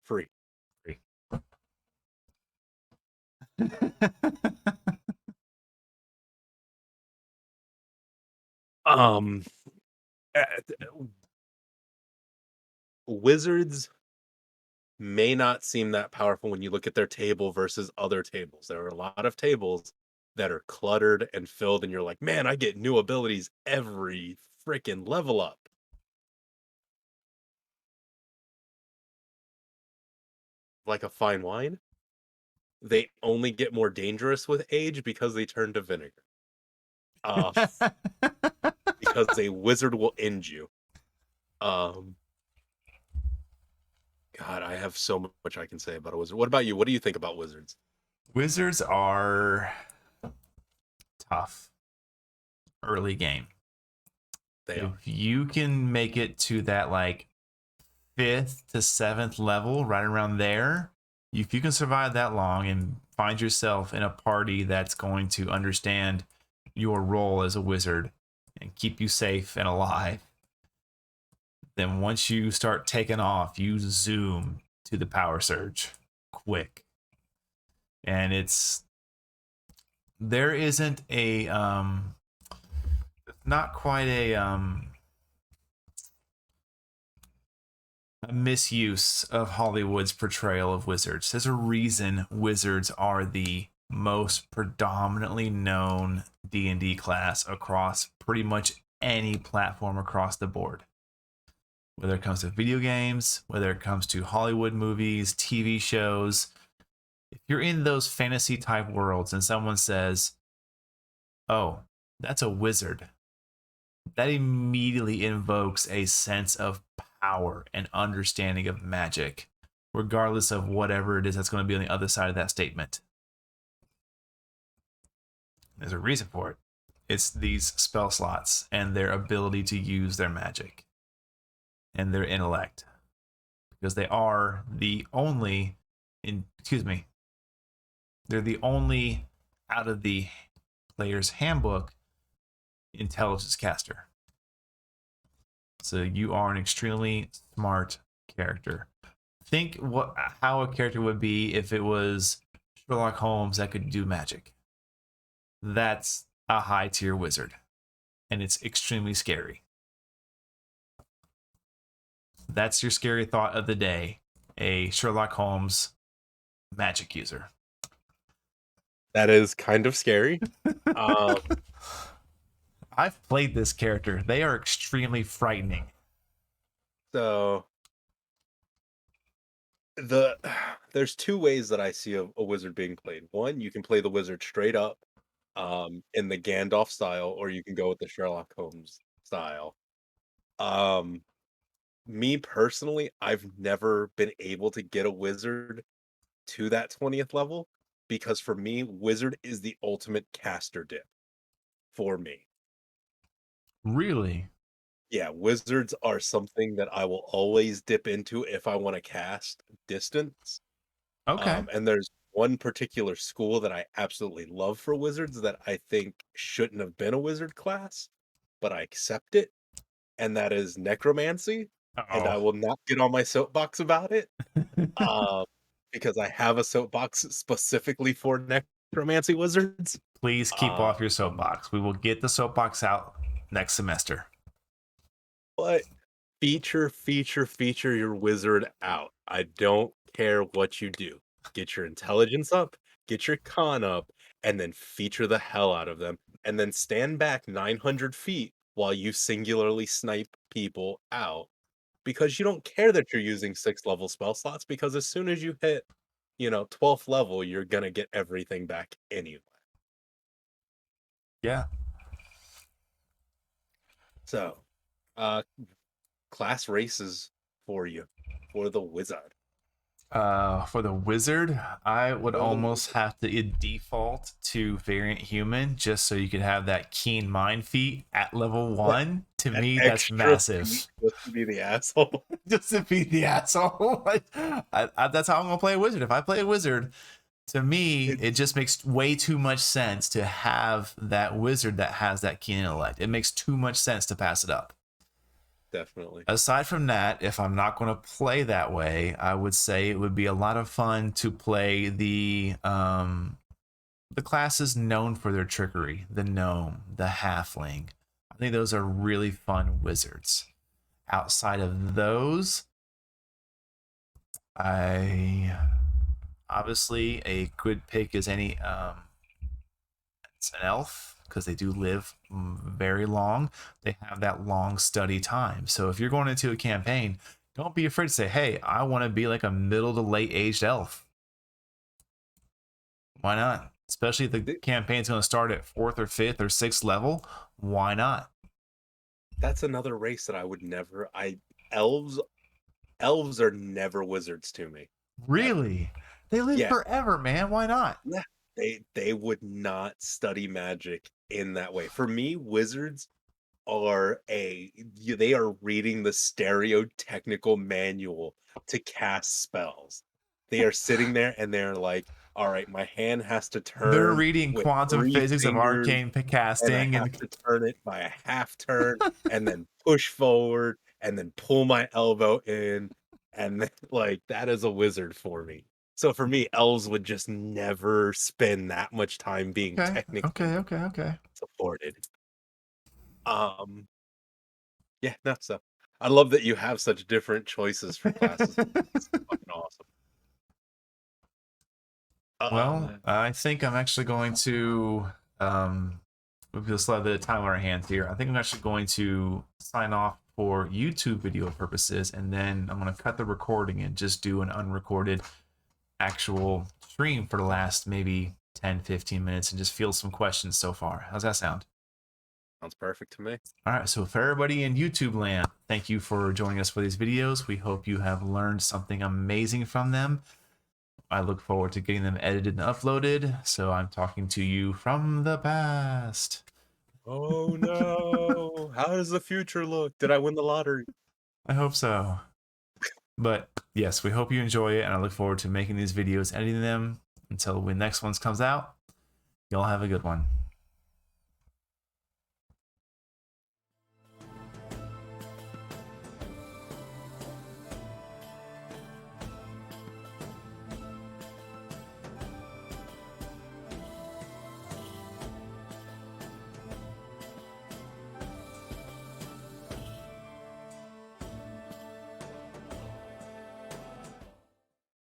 free. Um, uh, Wizards may not seem that powerful when you look at their table versus other tables. There are a lot of tables that are cluttered and filled, and you're like, man, I get new abilities every freaking level up. Like a fine wine. They only get more dangerous with age because they turn to vinegar. Uh, because a wizard will end you. Um, God, I have so much I can say about a wizard. What about you? What do you think about wizards? Wizards are tough early game. They If are. you can make it to that like fifth to seventh level, right around there, if you can survive that long and find yourself in a party that's going to understand your role as a wizard and keep you safe and alive, then once you start taking off, you zoom to the power surge quick. And it's there isn't a not quite a misuse of Hollywood's portrayal of wizards. There's a reason wizards are the most predominantly known D&D class across pretty much any platform across the board. Whether it comes to video games, whether it comes to Hollywood movies, TV shows, if you're in those fantasy type worlds and someone says, "Oh, that's a wizard," that immediately invokes a sense of power and understanding of magic, regardless of whatever it is that's going to be on the other side of that statement. There's a reason for it. It's these spell slots and their ability to use their magic and their intellect, because they are the only, they're the only out of the player's handbook intelligence caster. So you are an extremely smart character. Think how a character would be if it was Sherlock Holmes that could do magic. That's a high tier wizard, and it's extremely scary. That's your scary thought of the day: a Sherlock Holmes magic user. That is kind of scary. Um, I've played this character. They are extremely frightening. so the there's two ways that I see a wizard being played. One, you can play the wizard straight up, in the Gandalf style, or you can go with the Sherlock Holmes style. Um, Me personally, I've never been able to get a wizard to that 20th level because for me, wizard is the ultimate caster dip for me. Really? Yeah, wizards are something that I will always dip into if I want to cast distance. Okay. And there's one particular school that I absolutely love for wizards that I think shouldn't have been a wizard class, but I accept it, and that is necromancy. And I Oh. will not get on my soapbox about it, um, because I have a soapbox specifically for necromancy wizards. Please keep Uh, off your soapbox. We will get the soapbox out next semester. but feature your wizard out. I don't care what you do. Get your intelligence up, get your con up, and then feature the hell out of them. And then stand back 900 feet while you singularly snipe people out. Because you don't care that you're using 6 level spell slots, because as soon as you hit, 12th level, you're gonna get everything back anyway. Yeah. So, uh, class races for you for the wizard. For the wizard, I would Oh, almost have to default to variant human just so you could have that keen mind feat at level that, 1. To that me, that's extra feat massive. just to be the asshole. Just to be the asshole. That's how I'm gonna play a wizard. If I play a wizard, to me, It it just makes way too much sense to have that wizard that has that keen intellect. It makes too much sense to pass it up. definitely. Aside from that, if I'm not going to play that way, I would say it would be a lot of fun to play the classes known for their trickery, the gnome, the halfling. I think those are really fun wizards. Outside of those, I obviously a good pick is any it's an elf because they do live very long. They have that long study time. So if you're going into a campaign, don't be afraid to say, "Hey, I want to be like a middle to late aged elf." Why not? Especially if the Th- campaign's going to start at 4th or 5th or 6th level. Why not? That's another race that I would never. I elves elves are never wizards to me, ever. Really? They live Yeah, forever, man. Why not? yeah. They would not study magic in that way. For me, wizards are they are reading the stereotechnical manual to cast spells. They are sitting there and they're like, all right, my hand has to They're turn reading with quantum three physics of fingers arcane and I casting have and to turn it by a half turn and then push forward and then pull my elbow in. And then, like, that is a wizard for me. So for me, elves would just never spend that much time being okay, technically okay, okay, okay. supported. Um, yeah, no, so I love that you have such different choices for classes. It's fucking awesome. Well, Uh, I think I'm actually going to we still have a bit of time on our hands here. I think I'm actually going to sign off for YouTube video purposes, and then I'm going to cut the recording and just do an unrecorded actual stream for the last maybe 10, 15 minutes and just field some questions so far. How's that sound? sounds perfect to me. All right, so for everybody in YouTube land, thank you for joining us for these videos. We hope you have learned something amazing from them. I look forward to getting them edited and uploaded. So I'm talking to you from the past. Oh no! How does the future look? Did I win the lottery? I hope so. But yes, we hope you enjoy it, and I look forward to making these videos, editing them until the next one comes out. Y'all have a good one.